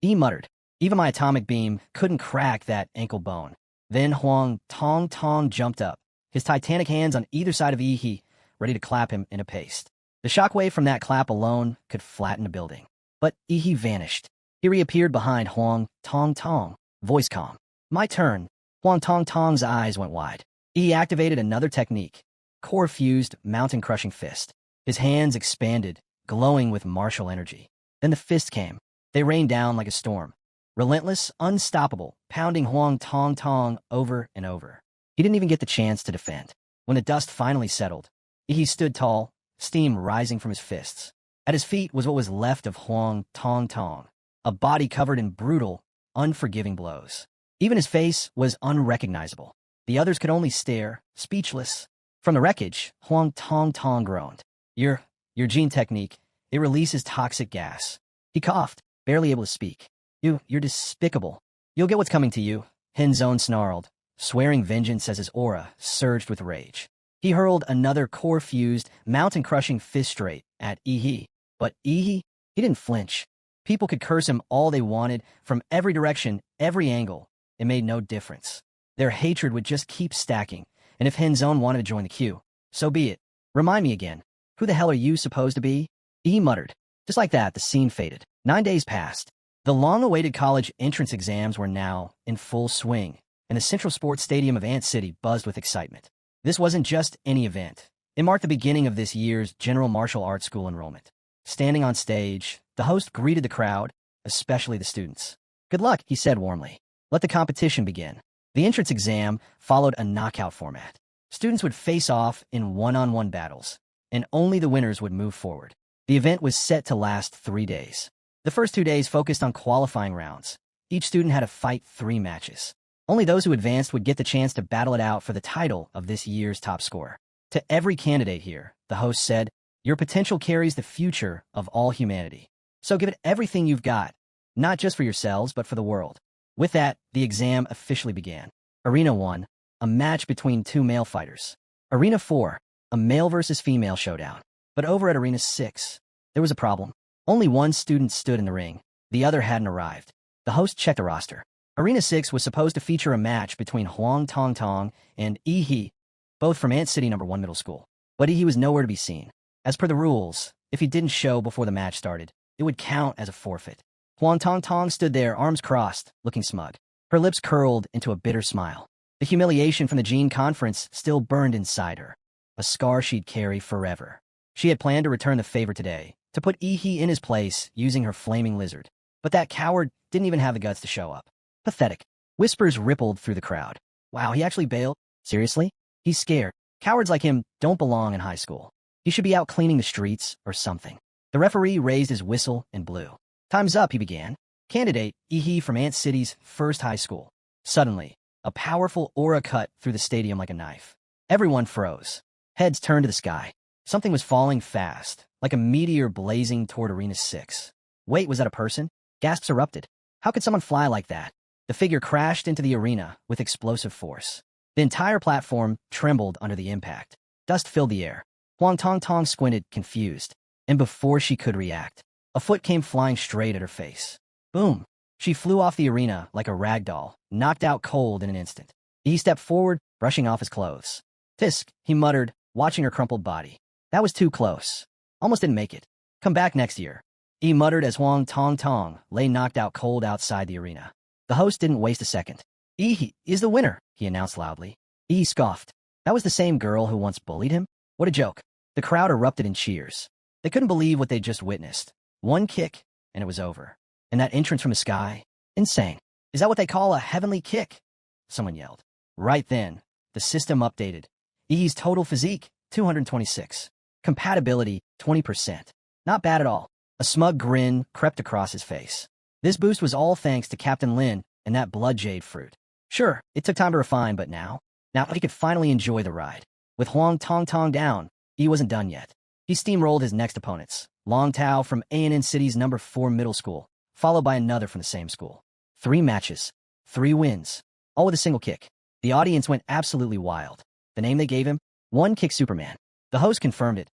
He muttered. Even my atomic beam couldn't crack that ankle bone. Then Huang Tong Tong jumped up, his titanic hands on either side of Ihi, ready to clap him in a paste. The shockwave from that clap alone could flatten a building. But Ihi vanished. He reappeared behind Huang Tong Tong, voice calm. My turn. Huang Tong Tong's eyes went wide. He activated another technique, core-fused, mountain-crushing fist. His hands expanded, glowing with martial energy. Then the fist came. They rained down like a storm. Relentless, unstoppable, pounding Huang Tong Tong over and over. He didn't even get the chance to defend. When the dust finally settled, he stood tall, steam rising from his fists. At his feet was what was left of Huang Tong Tong, a body covered in brutal, unforgiving blows. Even his face was unrecognizable. The others could only stare, speechless. From the wreckage, Huang Tong Tong groaned. Your gene technique, it releases toxic gas. He coughed, barely able to speak. You're despicable. You'll get what's coming to you, Henzone snarled, swearing vengeance as his aura surged with rage. He hurled another core-fused, mountain-crushing fist straight at Ihi. But Ihi, he didn't flinch. People could curse him all they wanted, from every direction, every angle. It made no difference. Their hatred would just keep stacking, and if Henzone wanted to join the queue, so be it. Remind me again, who the hell are you supposed to be? He muttered. Just like that, the scene faded. 9 days passed. The long-awaited college entrance exams were now in full swing, and the Central Sports Stadium of Ant City buzzed with excitement. This wasn't just any event. It marked the beginning of this year's General Martial Arts School enrollment. Standing on stage, the host greeted the crowd, especially the students. Good luck, he said warmly. Let the competition begin. The entrance exam followed a knockout format. Students would face off in one-on-one battles, and only the winners would move forward. The event was set to last 3 days. The first 2 days focused on qualifying rounds. Each student had to fight 3 matches. Only those who advanced would get the chance to battle it out for the title of this year's top scorer. To every candidate here, the host said, your potential carries the future of all humanity. So give it everything you've got, not just for yourselves, but for the world. With that, the exam officially began. Arena 1, a match between 2 male fighters. Arena 4, a male versus female showdown. But over at Arena 6, there was a problem. Only one student stood in the ring. The other hadn't arrived. The host checked the roster. Arena 6 was supposed to feature a match between Huang Tong Tong and Ihi, both from Ant City No. 1 Middle School. But Ihi was nowhere to be seen. As per the rules, if he didn't show before the match started, it would count as a forfeit. Huang Tong Tong stood there, arms crossed, looking smug. Her lips curled into a bitter smile. The humiliation from the Gene Conference still burned inside her, a scar she'd carry forever. She had planned to return the favor today, to put Ihi in his place using her flaming lizard. But that coward didn't even have the guts to show up. Pathetic. Whispers rippled through the crowd. Wow, he actually bailed? Seriously? He's scared. Cowards like him don't belong in high school. He should be out cleaning the streets or something. The referee raised his whistle and blew. Time's up, he began. Candidate, Ihi from Ant City's first high school. Suddenly, a powerful aura cut through the stadium like a knife. Everyone froze. Heads turned to the sky. Something was falling fast, like a meteor blazing toward Arena 6. Wait, was that a person? Gasps erupted. How could someone fly like that? The figure crashed into the arena with explosive force. The entire platform trembled under the impact. Dust filled the air. Huang Tong Tong squinted, confused. And before she could react, a foot came flying straight at her face. Boom! She flew off the arena like a rag doll, knocked out cold in an instant. He stepped forward, brushing off his clothes. Tisk, he muttered, watching her crumpled body. That was too close. Almost didn't make it. Come back next year. He muttered as Huang Tong Tong lay knocked out cold outside the arena. The host didn't waste a second. He is the winner, he announced loudly. He scoffed. That was the same girl who once bullied him? What a joke. The crowd erupted in cheers. They couldn't believe what they'd just witnessed. One kick, and it was over. And that entrance from the sky? Insane. Is that what they call a heavenly kick? Someone yelled. Right then, the system updated. He's total physique, 226. Compatibility, 20%. Not bad at all. A smug grin crept across his face. This boost was all thanks to Captain Lin and that blood jade fruit. Sure, it took time to refine, but now he could finally enjoy the ride. With Huang Tong Tong down, he wasn't done yet. He steamrolled his next opponents, Long Tao from ANN City's number 4 middle school, followed by another from the same school. 3 matches, 3 wins, all with a single kick. The audience went absolutely wild. The name they gave him? One Kick Superman. The host confirmed it.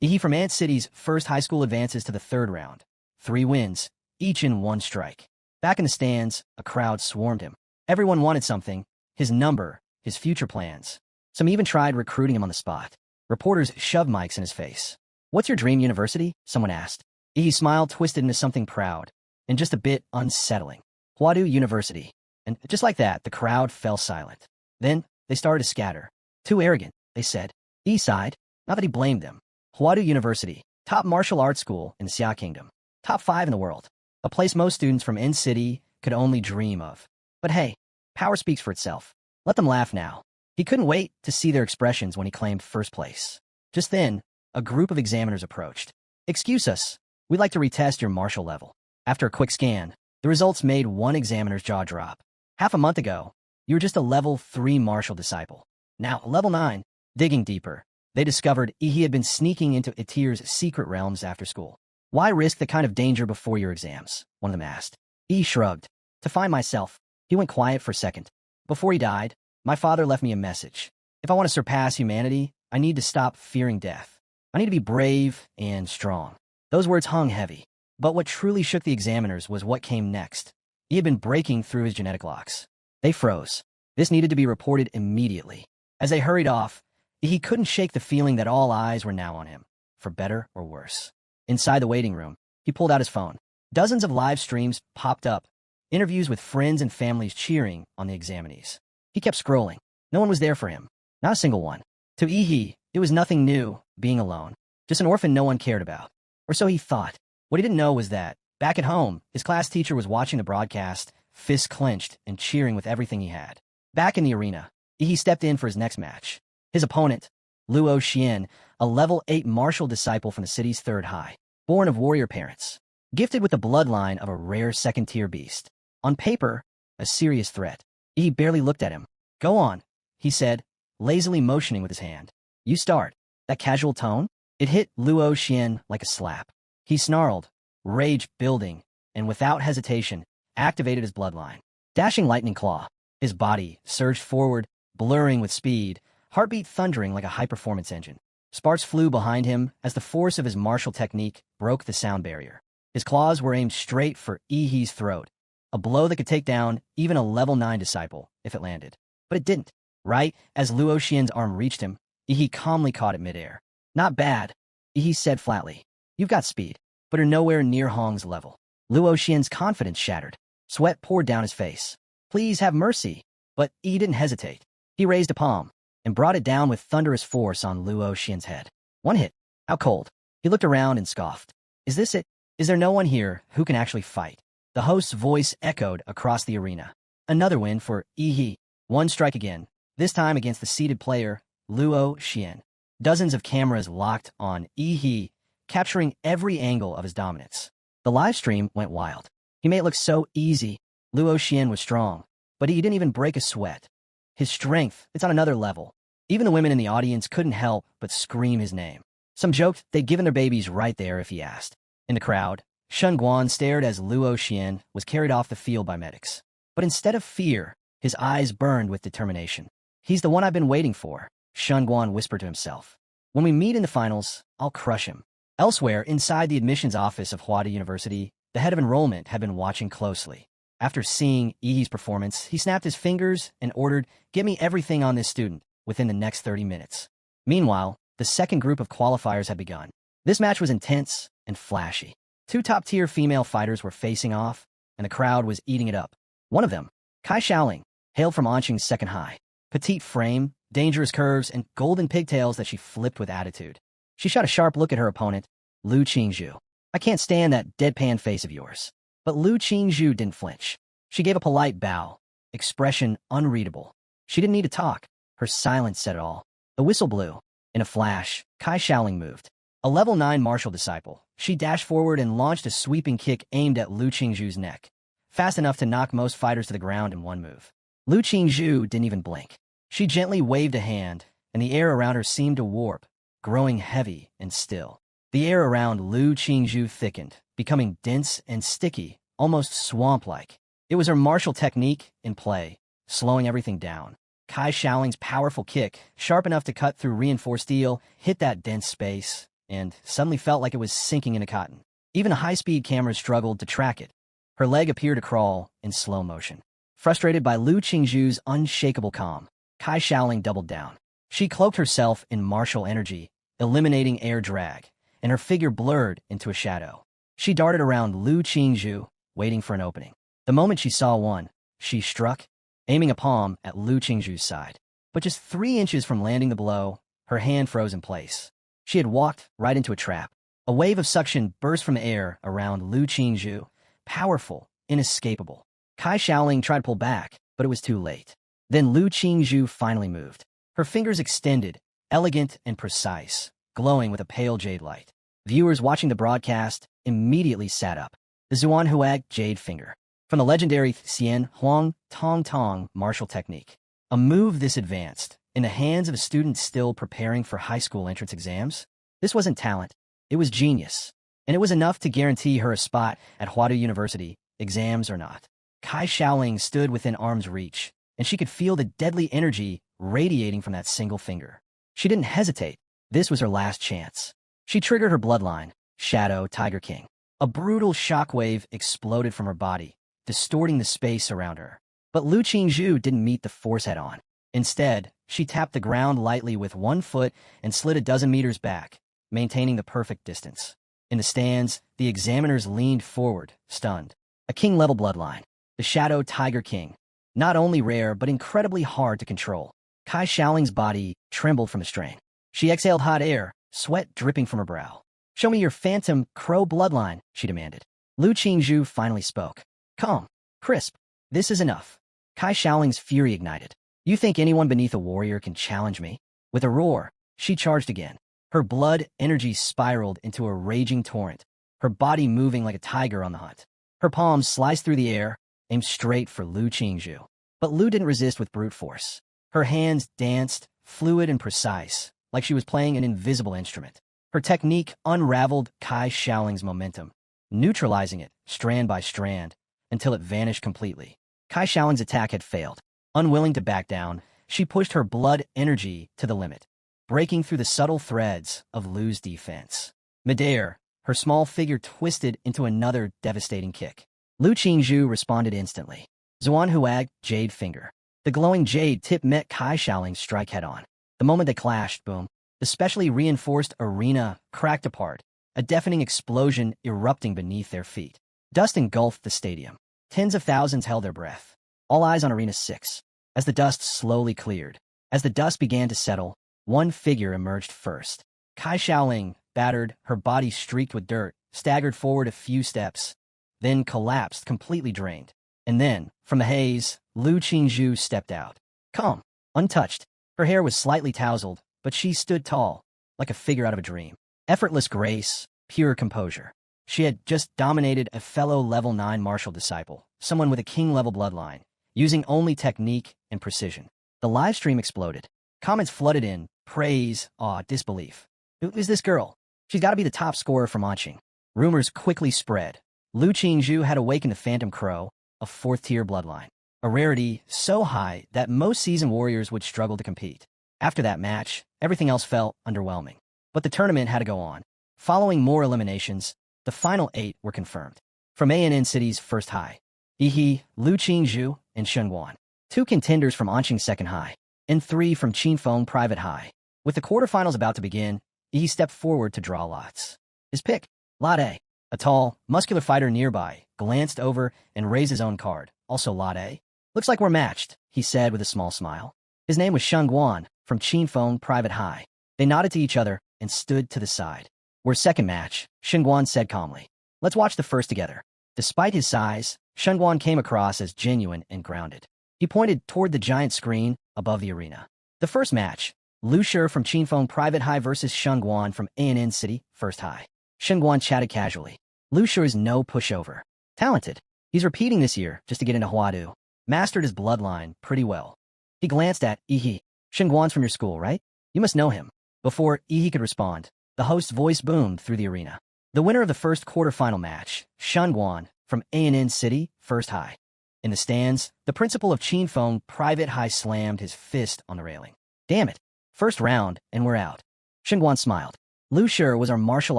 He from Ant City's first high school advances to the 3rd round. 3 wins, each in 1 strike. Back in the stands, a crowd swarmed him. Everyone wanted something, his number, his future plans. Some even tried recruiting him on the spot. Reporters shoved mics in his face. What's your dream university? Someone asked. He smiled twisted into something proud, and just a bit unsettling. Huadu University. And just like that, the crowd fell silent. Then, they started to scatter. Too arrogant, they said. He sighed. Not that he blamed them. Huadu University, top martial arts school in the Xia Kingdom. Top 5 in the world. A place most students from N City could only dream of. But hey, power speaks for itself. Let them laugh now. He couldn't wait to see their expressions when he claimed first place. Just then, a group of examiners approached. Excuse us, we'd like to retest your martial level. After a quick scan, the results made one examiner's jaw drop. Half a month ago, you were just a level 3 martial disciple. Now, level 9, digging deeper, they discovered he had been sneaking into Itir's secret realms after school. Why risk the kind of danger before your exams? One of them asked. He shrugged. To find myself. He went quiet for a second. Before he died, my father left me a message. If I want to surpass humanity, I need to stop fearing death. I need to be brave and strong. Those words hung heavy. But what truly shook the examiners was what came next. He had been breaking through his genetic locks. They froze. This needed to be reported immediately. As they hurried off, he couldn't shake the feeling that all eyes were now on him, for better or worse. Inside the waiting room, he pulled out his phone. Dozens of live streams popped up, interviews with friends and families cheering on the examinees. He kept scrolling. No one was there for him. Not a single one. To Ihi, it was nothing new, being alone. Just an orphan no one cared about. Or so he thought. What he didn't know was that, back at home, his class teacher was watching the broadcast, fists clenched and cheering with everything he had. Back in the arena, Ihi stepped in for his next match. His opponent, Luo Xian, a level 8 martial disciple from the city's 3rd high, born of warrior parents, gifted with the bloodline of a rare 2nd-tier beast. On paper, a serious threat. He barely looked at him. Go on, he said, lazily motioning with his hand. You start. That casual tone? It hit Luo Xian like a slap. He snarled, rage building, and without hesitation, activated his bloodline. Dashing lightning claw. His body surged forward, blurring with speed, heartbeat thundering like a high-performance engine. Sparks flew behind him as the force of his martial technique broke the sound barrier. His claws were aimed straight for Ihi's throat, a blow that could take down even a level 9 disciple if it landed. But it didn't. Right as Luo Xian's arm reached him, Ihi calmly caught it midair. Not bad, Ihi said flatly. You've got speed, but are nowhere near Hong's level. Luo Xian's confidence shattered. Sweat poured down his face. Please have mercy. But Ihi didn't hesitate. He raised a palm and brought it down with thunderous force on Luo Xian's head. One hit. How cold. He looked around and scoffed. Is this it? Is there no one here who can actually fight? The host's voice echoed across the arena. Another win for Ihi. One strike again, this time against the seated player, Luo Xian. Dozens of cameras locked on Ihi, capturing every angle of his dominance. The live stream went wild. He made it look so easy. Luo Xian was strong, but he didn't even break a sweat. His strength, it's on another level. Even the women in the audience couldn't help but scream his name. Some joked they'd given their babies right there if he asked. In the crowd, Shun Guan stared as Luo Xian was carried off the field by medics. But instead of fear, his eyes burned with determination. He's the one I've been waiting for, Shun Guan whispered to himself. When we meet in the finals, I'll crush him. Elsewhere, inside the admissions office of Huada University, the head of enrollment had been watching closely. After seeing Ihi's performance, he snapped his fingers and ordered, "Give me everything on this student within the next 30 minutes. Meanwhile, the second group of qualifiers had begun. This match was intense and flashy. Two top-tier female fighters were facing off, and the crowd was eating it up. One of them, Kai Xiaoling, hailed from Anqing's second high. Petite frame, dangerous curves, and golden pigtails that she flipped with attitude. She shot a sharp look at her opponent, Lu Qingzhu. "I can't stand that deadpan face of yours." But Lu Qingzhu didn't flinch. She gave a polite bow, expression unreadable. She didn't need to talk. Her silence said it all. The whistle blew. In a flash, Kai Xiaoling moved. A level 9 martial disciple, she dashed forward and launched a sweeping kick aimed at Lu Qingzhu's neck, fast enough to knock most fighters to the ground in one move. Lu Qingzhu didn't even blink. She gently waved a hand, and the air around her seemed to warp, growing heavy and still. The air around Lu Qingzhu thickened, becoming dense and sticky, almost swamp-like. It was her martial technique in play, slowing everything down. Kai Xiaoling's powerful kick, sharp enough to cut through reinforced steel, hit that dense space, and suddenly felt like it was sinking into cotton. Even a high-speed camera struggled to track it. Her leg appeared to crawl in slow motion. Frustrated by Lu Qingzhu's unshakable calm, Kai Xiaoling doubled down. She cloaked herself in martial energy, eliminating air drag, and her figure blurred into a shadow. She darted around Lu Qingzhu, waiting for an opening. The moment she saw one, she struck, aiming a palm at Lu Qingzhu's side. But just 3 inches from landing the blow, her hand froze in place. She had walked right into a trap. A wave of suction burst from the air around Lu Qingzhu, powerful, inescapable. Kai Xiaoling tried to pull back, but it was too late. Then Lu Qingzhu finally moved. Her fingers extended, elegant and precise, glowing with a pale jade light. Viewers watching the broadcast immediately sat up. The Xuanhuag Jade Finger, from the legendary Xian Huang Tong Tong martial technique. A move this advanced, in the hands of a student still preparing for high school entrance exams? This wasn't talent, it was genius. And it was enough to guarantee her a spot at Huadu University, exams or not. Kai Xiaoling stood within arm's reach, and she could feel the deadly energy radiating from that single finger. She didn't hesitate. This was her last chance. She triggered her bloodline, Shadow Tiger King. A brutal shockwave exploded from her body, distorting the space around her. But Lu Qingzhu didn't meet the force head-on. Instead, she tapped the ground lightly with one foot and slid a dozen meters back, maintaining the perfect distance. In the stands, the examiners leaned forward, stunned. A king-level bloodline, the Shadow Tiger King. Not only rare, but incredibly hard to control. Kai Xiaoling's body trembled from the strain. She exhaled hot air, sweat dripping from her brow. "Show me your phantom crow bloodline," she demanded. Lu Qingzhu finally spoke. Calm, crisp. "This is enough." Kai Xiaoling's fury ignited. "You think anyone beneath a warrior can challenge me?" With a roar, she charged again. Her blood energy spiraled into a raging torrent, her body moving like a tiger on the hunt. Her palms sliced through the air, aimed straight for Lu Qingzhu. But Lu didn't resist with brute force. Her hands danced, fluid and precise, like she was playing an invisible instrument. Her technique unraveled Kai Xiaoling's momentum, neutralizing it strand by strand until it vanished completely. Kai Xiaoling's attack had failed. Unwilling to back down, she pushed her blood energy to the limit, breaking through the subtle threads of Lu's defense. Midair, her small figure twisted into another devastating kick. Lu Qingzhu responded instantly. Xuanhuag Jade Finger. The glowing jade tip met Kai Xiaoling's strike head-on. The moment they clashed, boom, the specially reinforced arena cracked apart, a deafening explosion erupting beneath their feet. Dust engulfed the stadium. Tens of thousands held their breath. All eyes on Arena 6. As the dust slowly cleared, as the dust began to settle, one figure emerged first. Kai Xiaoling, battered, her body streaked with dirt, staggered forward a few steps, then collapsed, completely drained. And then, from the haze, Lu Qingzhu stepped out. Calm, untouched. Her hair was slightly tousled, but she stood tall, like a figure out of a dream. Effortless grace, pure composure. She had just dominated a fellow level 9 martial disciple, someone with a king-level bloodline, using only technique and precision. The live stream exploded. Comments flooded in, praise, awe, disbelief. Who is this girl? She's got to be the top scorer from Anqing. Rumors quickly spread. Lu Qingzhu had awakened the Phantom Crow, a 4th-tier bloodline, a rarity so high that most seasoned warriors would struggle to compete. After that match, everything else felt underwhelming. But the tournament had to go on. Following more eliminations, the final 8 were confirmed. From ANN City's first high, Yihe, Lu Qingzhu, and Shengguan. 2 contenders from Anqing Second High, and 3 from Qinfeng Private High. With the quarterfinals about to begin, Yihe stepped forward to draw lots. His pick, Lot A. A tall, muscular fighter nearby glanced over and raised his own card, also Lot A. Looks like we're matched, he said with a small smile. His name was Shengguan, from Qinfeng Private High. They nodded to each other and stood to the side. We're second match, Shengguan said calmly. Let's watch the first together. Despite his size, Shengguan came across as genuine and grounded. He pointed toward the giant screen above the arena. The first match, Lu Shi from Qinfeng Private High versus Shengguan from ANN City, First High. Shengguan chatted casually. Lu Shi is no pushover. Talented. He's repeating this year just to get into Huadu. Mastered his bloodline pretty well. He glanced at Yihe. Shengguan's from your school, right? You must know him. Before Yihe could respond, the host's voice boomed through the arena. The winner of the first quarterfinal match, Shengguan, from ANN City, First High. In the stands, the principal of Qinfeng Private High slammed his fist on the railing. Damn it. First round, and we're out. Shengguan smiled. Lu Shi was our martial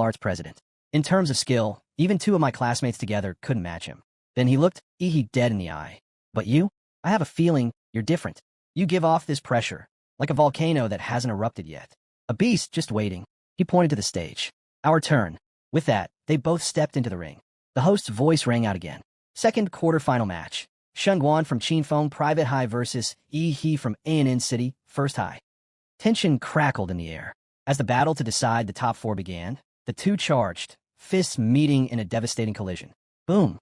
arts president. In terms of skill, even 2 of my classmates together couldn't match him. Then he looked Yihe dead in the eye. But you? I have a feeling you're different. You give off this pressure, like a volcano that hasn't erupted yet. A beast just waiting. He pointed to the stage. Our turn. With that, they both stepped into the ring. The host's voice rang out again. Second quarterfinal match. Shengguan from Qinfeng Private High versus Yihe from ANN City, First High. Tension crackled in the air. As the battle to decide the top 4 began, the 2 charged, fists meeting in a devastating collision. Boom.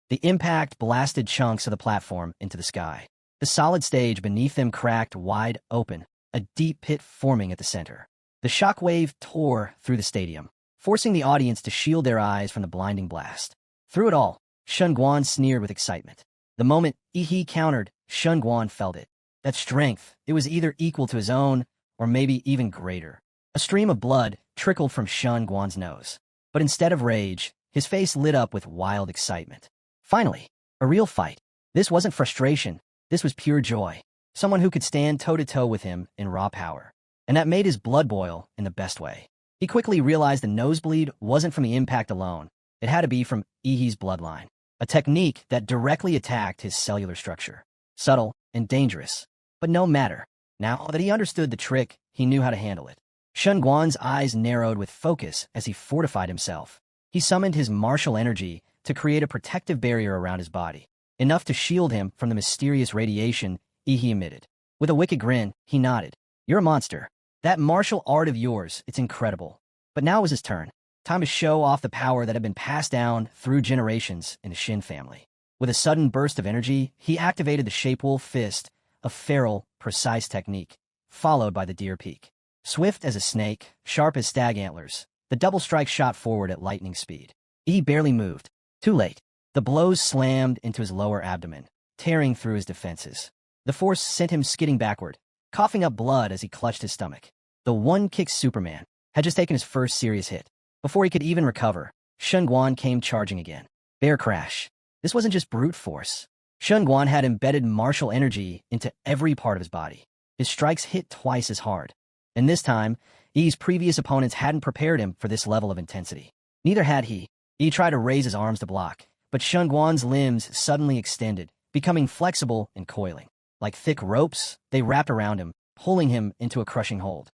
The impact blasted chunks of the platform into the sky. The solid stage beneath them cracked wide open, a deep pit forming at the center. The shockwave tore through the stadium, forcing the audience to shield their eyes from the blinding blast. Through it all, Shengguan sneered with excitement. The moment Yihe countered, Shengguan felt it. That strength, it was either equal to his own, or maybe even greater. A stream of blood trickled from Shengguan's nose. But instead of rage, his face lit up with wild excitement. Finally, a real fight. This wasn't frustration. This was pure joy. Someone who could stand toe-to-toe with him in raw power. And that made his blood boil in the best way. He quickly realized the nosebleed wasn't from the impact alone. It had to be from Yihe's bloodline. A technique that directly attacked his cellular structure. Subtle and dangerous. But no matter. Now that he understood the trick, he knew how to handle it. Shengguan's eyes narrowed with focus as he fortified himself. He summoned his martial energy to create a protective barrier around his body, enough to shield him from the mysterious radiation Yihe emitted. With a wicked grin, he nodded. You're a monster. That martial art of yours, it's incredible. But now was his turn. Time to show off the power that had been passed down through generations in the Shin family. With a sudden burst of energy, he activated the Shapewolf Fist, a feral, precise technique, followed by the Deer Peak. Swift as a snake, sharp as stag antlers, the double strike shot forward at lightning speed. He barely moved. Too late. The blows slammed into his lower abdomen, tearing through his defenses. The force sent him skidding backward, coughing up blood as he clutched his stomach. The one-kick Superman had just taken his first serious hit. Before he could even recover, Shengguan came charging again. Bear crash. This wasn't just brute force. Shengguan had embedded martial energy into every part of his body. His strikes hit twice as hard. And this time, Yi's previous opponents hadn't prepared him for this level of intensity. Neither had he. Yi tried to raise his arms to block, but Shengguan's limbs suddenly extended, becoming flexible and coiling. Like thick ropes, they wrapped around him, pulling him into a crushing hold.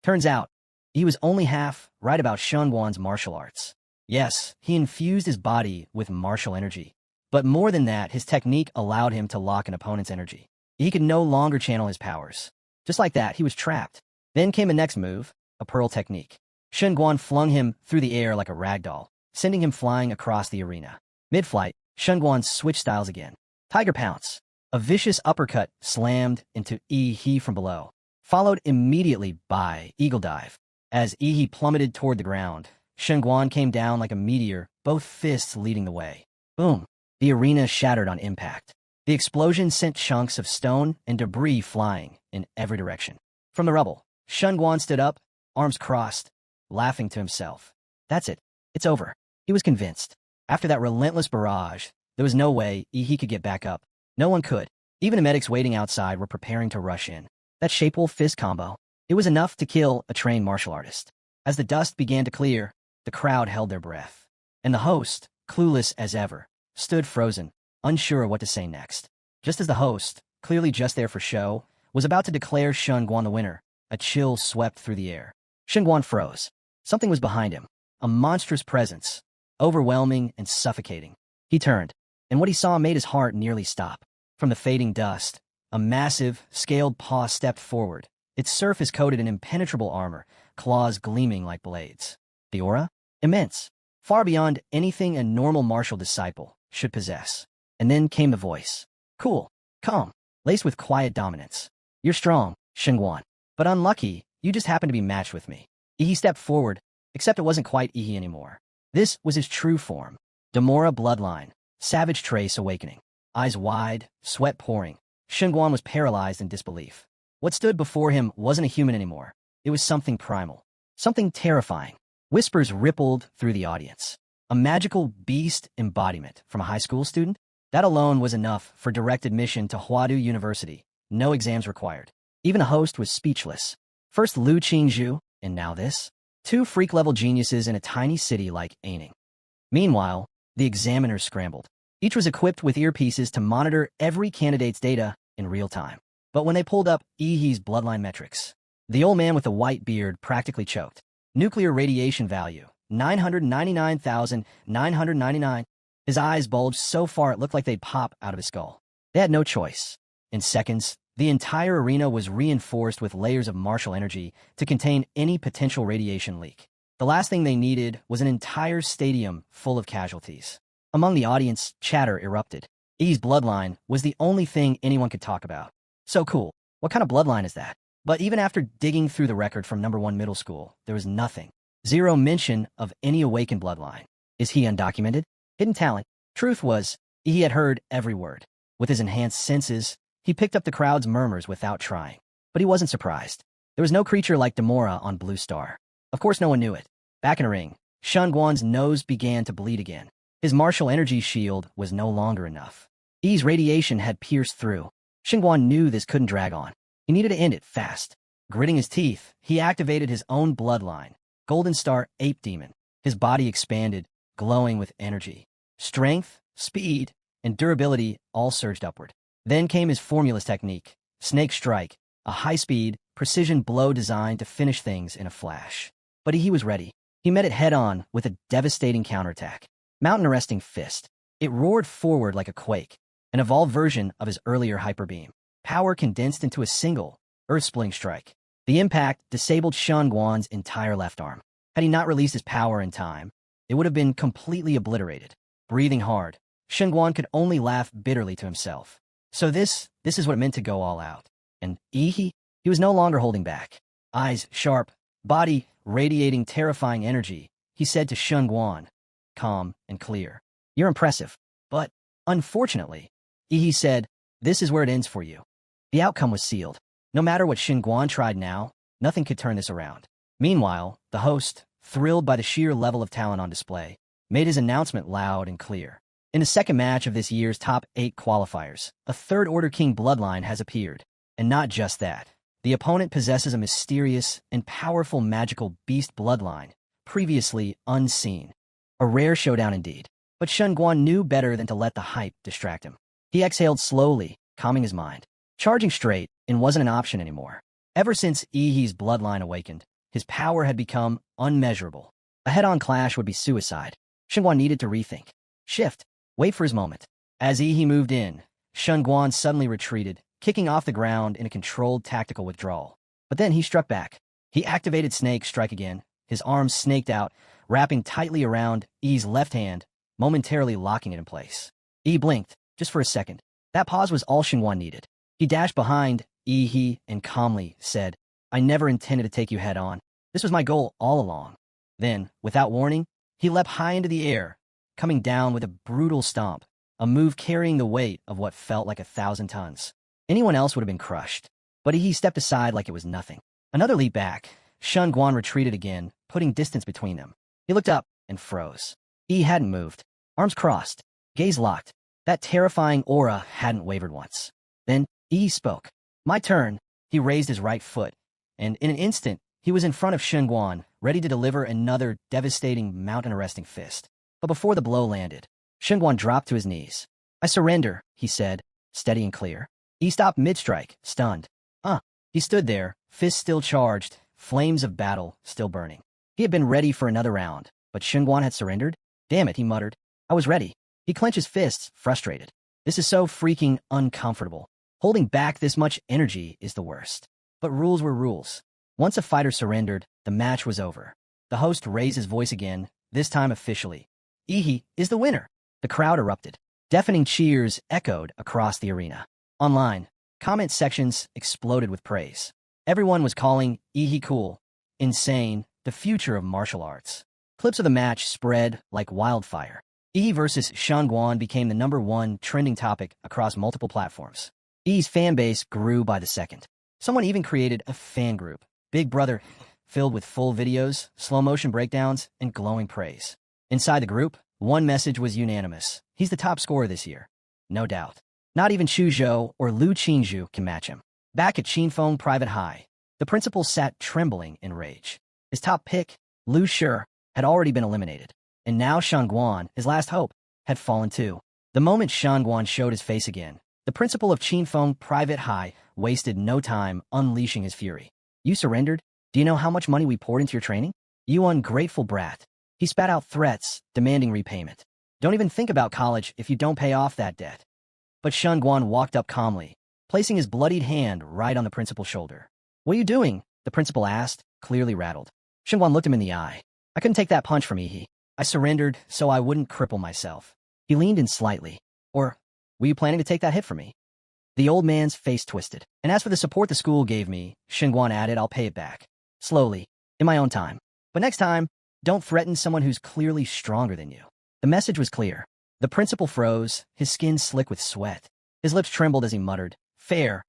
Turns out, he was only half right about Shengguan's martial arts. Yes, he infused his body with martial energy. But more than that, his technique allowed him to lock an opponent's energy. He could no longer channel his powers. Just like that, he was trapped. Then came the next move, a pearl technique. Shengguan flung him through the air like a ragdoll, sending him flying across the arena. Mid-flight, Shengguan switched styles again. Tiger Pounce. A vicious uppercut slammed into Yihe from below, followed immediately by Eagle Dive. As Yihe plummeted toward the ground, Shengguan came down like a meteor, both fists leading the way. Boom. The arena shattered on impact. The explosion sent chunks of stone and debris flying in every direction. From the rubble, Shengguan stood up, arms crossed, laughing to himself. That's it. It's over. He was convinced. After that relentless barrage, there was no way Yihe could get back up. No one could. Even the medics waiting outside were preparing to rush in. That Shapewolf Fist combo, it was enough to kill a trained martial artist. As the dust began to clear, the crowd held their breath. And the host, clueless as ever, stood frozen, unsure of what to say next. Just as the host, clearly just there for show, was about to declare Shunguan the winner, a chill swept through the air. Shunguan froze. Something was behind him, a monstrous presence, overwhelming and suffocating. He turned, and what he saw made his heart nearly stop. From the fading dust, a massive, scaled paw stepped forward, its surface coated in impenetrable armor, claws gleaming like blades. The aura? Immense, far beyond anything a normal martial disciple should possess. And then came the voice. Cool, calm, laced with quiet dominance. You're strong, Shunguan, but unlucky, you just happen to be matched with me. Ihi stepped forward, except it wasn't quite Ihi anymore. This was his true form. Demora bloodline, savage trace awakening. Eyes wide, sweat pouring. Shunguan was paralyzed in disbelief. What stood before him wasn't a human anymore. It was something primal, something terrifying. Whispers rippled through the audience. A magical beast embodiment from a high school student? That alone was enough for direct admission to Huadu University. No exams required. Even a host was speechless. First Lu Qingzhu, and now this? Two freak-level geniuses in a tiny city like Aining. Meanwhile, the examiners scrambled. Each was equipped with earpieces to monitor every candidate's data in real time. But when they pulled up Ihi's bloodline metrics, the old man with the white beard practically choked. Nuclear radiation value, 999,999. His eyes bulged so far it looked like they'd pop out of his skull. They had no choice. In seconds, the entire arena was reinforced with layers of martial energy to contain any potential radiation leak. The last thing they needed was an entire stadium full of casualties. Among the audience, chatter erupted. Ihi's bloodline was the only thing anyone could talk about. So cool. What kind of bloodline is that? But even after digging through the record from #1 middle school, there was nothing. Zero mention of any awakened bloodline. Is he undocumented? Hidden talent? Truth was, he had heard every word. With his enhanced senses, he picked up the crowd's murmurs without trying. But he wasn't surprised. There was no creature like Demora on Blue Star. Of course no one knew it. Back in a ring, Shunguan's nose began to bleed again. His martial energy shield was no longer enough. Ihi's radiation had pierced through. Shunguan knew this couldn't drag on. He needed to end it fast. Gritting his teeth, he activated his own bloodline, Golden Star Ape Demon. His body expanded, glowing with energy. Strength, speed, and durability all surged upward. Then came his formula's technique, Snake Strike, a high-speed, precision blow designed to finish things in a flash. But he was ready. He met it head-on with a devastating counterattack. Mountain Arresting Fist. It roared forward like a quake, an evolved version of his earlier Hyper Beam. Power condensed into a single, earth-splitting strike. The impact disabled Shunguan's entire left arm. Had he not released his power in time, it would have been completely obliterated. Breathing hard, Shunguan could only laugh bitterly to himself. So this is what it meant to go all out. And Ihi? He was no longer holding back. Eyes sharp, body radiating terrifying energy, he said to Shunguan, calm and clear. You're impressive. But, unfortunately, Ihi said, this is where it ends for you. The outcome was sealed. No matter what Shunguan tried now, nothing could turn this around. Meanwhile, the host, thrilled by the sheer level of talent on display, made his announcement loud and clear. In the second match of this year's top 8 qualifiers, a Third Order King bloodline has appeared. And not just that. The opponent possesses a mysterious and powerful magical beast bloodline, previously unseen. A rare showdown indeed. But Shunguan knew better than to let the hype distract him. He exhaled slowly, calming his mind. Charging straight wasn't an option anymore. Ever since Ihi's bloodline awakened, his power had become unmeasurable. A head-on clash would be suicide. Shunguan needed to rethink. Shift. Wait for his moment. As Ihi moved in, Shunguan suddenly retreated, kicking off the ground in a controlled tactical withdrawal. But then he struck back. He activated Snake Strike again, his arms snaked out, wrapping tightly around Ihi's left hand, momentarily locking it in place. Ihi blinked, just for a second. That pause was all Shunguan needed. He dashed behind Ihi and calmly said, I never intended to take you head-on. This was my goal all along. Then, without warning, he leapt high into the air, coming down with a brutal stomp, a move carrying the weight of what felt like 1,000 tons. Anyone else would have been crushed, but he stepped aside like it was nothing. Another leap back, Shunguan retreated again, putting distance between them. He looked up and froze. He hadn't moved. Arms crossed, gaze locked. That terrifying aura hadn't wavered once. Then, Ihi spoke. My turn. He raised his right foot, and in an instant, he was in front of Shunguan, ready to deliver another devastating mountain-arresting fist. But before the blow landed, Shunguan dropped to his knees. I surrender, he said, steady and clear. He stopped mid-strike, stunned. He stood there, fists still charged, flames of battle still burning. He had been ready for another round, but Shunguan had surrendered? Damn it, he muttered. I was ready. He clenched his fists, frustrated. This is so freaking uncomfortable. Holding back this much energy is the worst. But rules were rules. Once a fighter surrendered, the match was over. The host raised his voice again, this time officially. Ihi is the winner. The crowd erupted. Deafening cheers echoed across the arena. Online, comment sections exploded with praise. Everyone was calling Ihi cool, insane, the future of martial arts. Clips of the match spread like wildfire. Ihi versus Shunguan became the #1 trending topic across multiple platforms. Ihi's fanbase grew by the second. Someone even created a fan group, Big Brother, filled with full videos, slow-motion breakdowns, and glowing praise. Inside the group, one message was unanimous. He's the top scorer this year. No doubt. Not even Shuzhou or Lu Qingzhu can match him. Back at Qinfeng Private High, the principal sat trembling in rage. His top pick, Lu Shi, had already been eliminated. And now Shunguan, his last hope, had fallen too. The moment Shunguan showed his face again, the principal of Qinfeng Private High wasted no time unleashing his fury. You surrendered? Do you know how much money we poured into your training? You ungrateful brat. He spat out threats, demanding repayment. Don't even think about college if you don't pay off that debt. But Shunguan walked up calmly, placing his bloodied hand right on the principal's shoulder. What are you doing? The principal asked, clearly rattled. Shunguan looked him in the eye. I couldn't take that punch from Ihi. I surrendered so I wouldn't cripple myself. He leaned in slightly. Or, were you planning to take that hit from me? The old man's face twisted. And as for the support the school gave me, Shunguan added, I'll pay it back. Slowly, in my own time. But next time, don't threaten someone who's clearly stronger than you. The message was clear. The principal froze, his skin slick with sweat. His lips trembled as he muttered, fair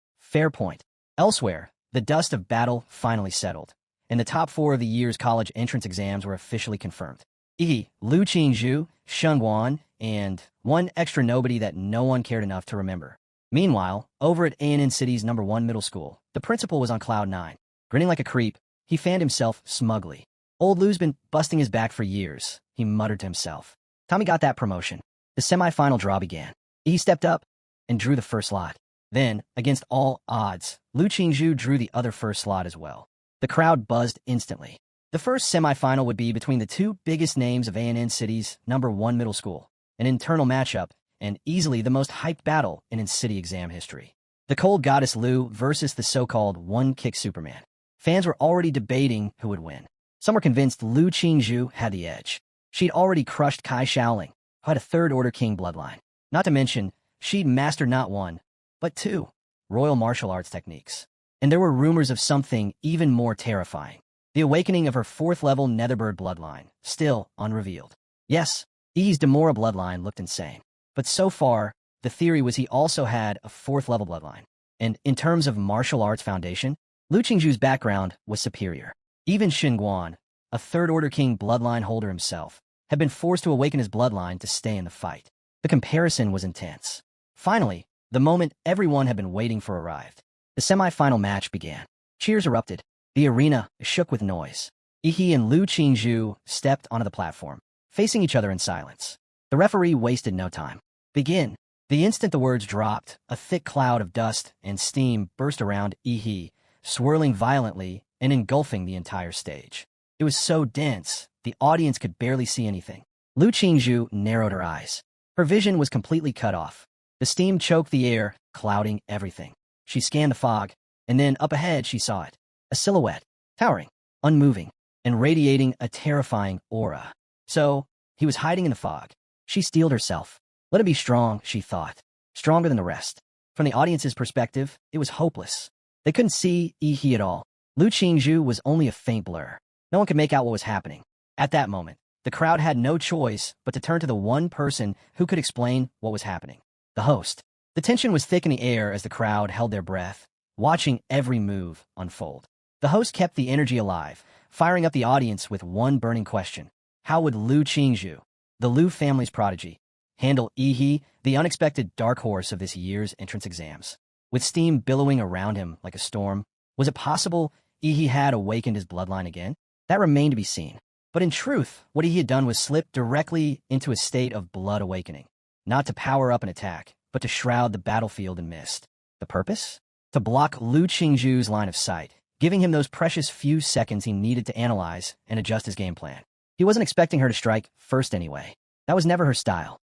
point. Elsewhere, the dust of battle finally settled, and the top 4 of the year's college entrance exams were officially confirmed. Ihi, Lu Qingzhu, Shunguan, and one extra nobody that no one cared enough to remember. Meanwhile, over at ANN City's #1 middle school, the principal was on cloud 9. Grinning like a creep, he fanned himself smugly. Old Lu's been busting his back for years, he muttered to himself. Tommy got that promotion. The semi-final draw began. He stepped up and drew the first slot. Then, against all odds, Lu Qingzhu drew the other first slot as well. The crowd buzzed instantly. The first semi-final would be between the 2 biggest names of ANN City's #1 middle school, an internal matchup, and easily the most hyped battle in city exam history. The cold goddess Lu versus the so-called one-kick Superman. Fans were already debating who would win. Some were convinced Lu Qingzhu had the edge. She'd already crushed Kai Shaoling, who had a third-order king bloodline. Not to mention, she'd mastered not 1, but 2 royal martial arts techniques. And there were rumors of something even more terrifying. The awakening of her 4th-level Netherbird bloodline, still unrevealed. Yes, Ihi's Demora bloodline looked insane. But so far, the theory was he also had a 4th-level bloodline. And in terms of martial arts foundation, Lu Qingzhu's background was superior. Even Shunguan, a third-order king bloodline holder himself, had been forced to awaken his bloodline to stay in the fight. The comparison was intense. Finally, the moment everyone had been waiting for arrived. The semi-final match began. Cheers erupted. The arena shook with noise. Ihi and Lu Qingzhu stepped onto the platform, facing each other in silence. The referee wasted no time. Begin. The instant the words dropped, a thick cloud of dust and steam burst around Ihi, swirling violently and engulfing the entire stage. It was so dense, the audience could barely see anything. Lu Qingzhu narrowed her eyes. Her vision was completely cut off. The steam choked the air, clouding everything. She scanned the fog, and then up ahead she saw it. A silhouette, towering, unmoving, and radiating a terrifying aura. So, he was hiding in the fog. She steeled herself. Let him be strong, she thought. Stronger than the rest. From the audience's perspective, it was hopeless. They couldn't see Ihi at all. Lu Qingzhu was only a faint blur. No one could make out what was happening. At that moment, the crowd had no choice but to turn to the one person who could explain what was happening. The host. The tension was thick in the air as the crowd held their breath, watching every move unfold. The host kept the energy alive, firing up the audience with one burning question. How would Lu Qingzhu, the Lu family's prodigy, handle Ihi, the unexpected dark horse of this year's entrance exams? With steam billowing around him like a storm, was it possible Ihi had awakened his bloodline again? That remained to be seen. But in truth, what he had done was slip directly into a state of blood awakening. not to power up an attack, but to shroud the battlefield in mist. The purpose? To block Lu Qingzhu's line of sight, giving him those precious few seconds he needed to analyze and adjust his game plan. He wasn't expecting her to strike first anyway. That was never her style.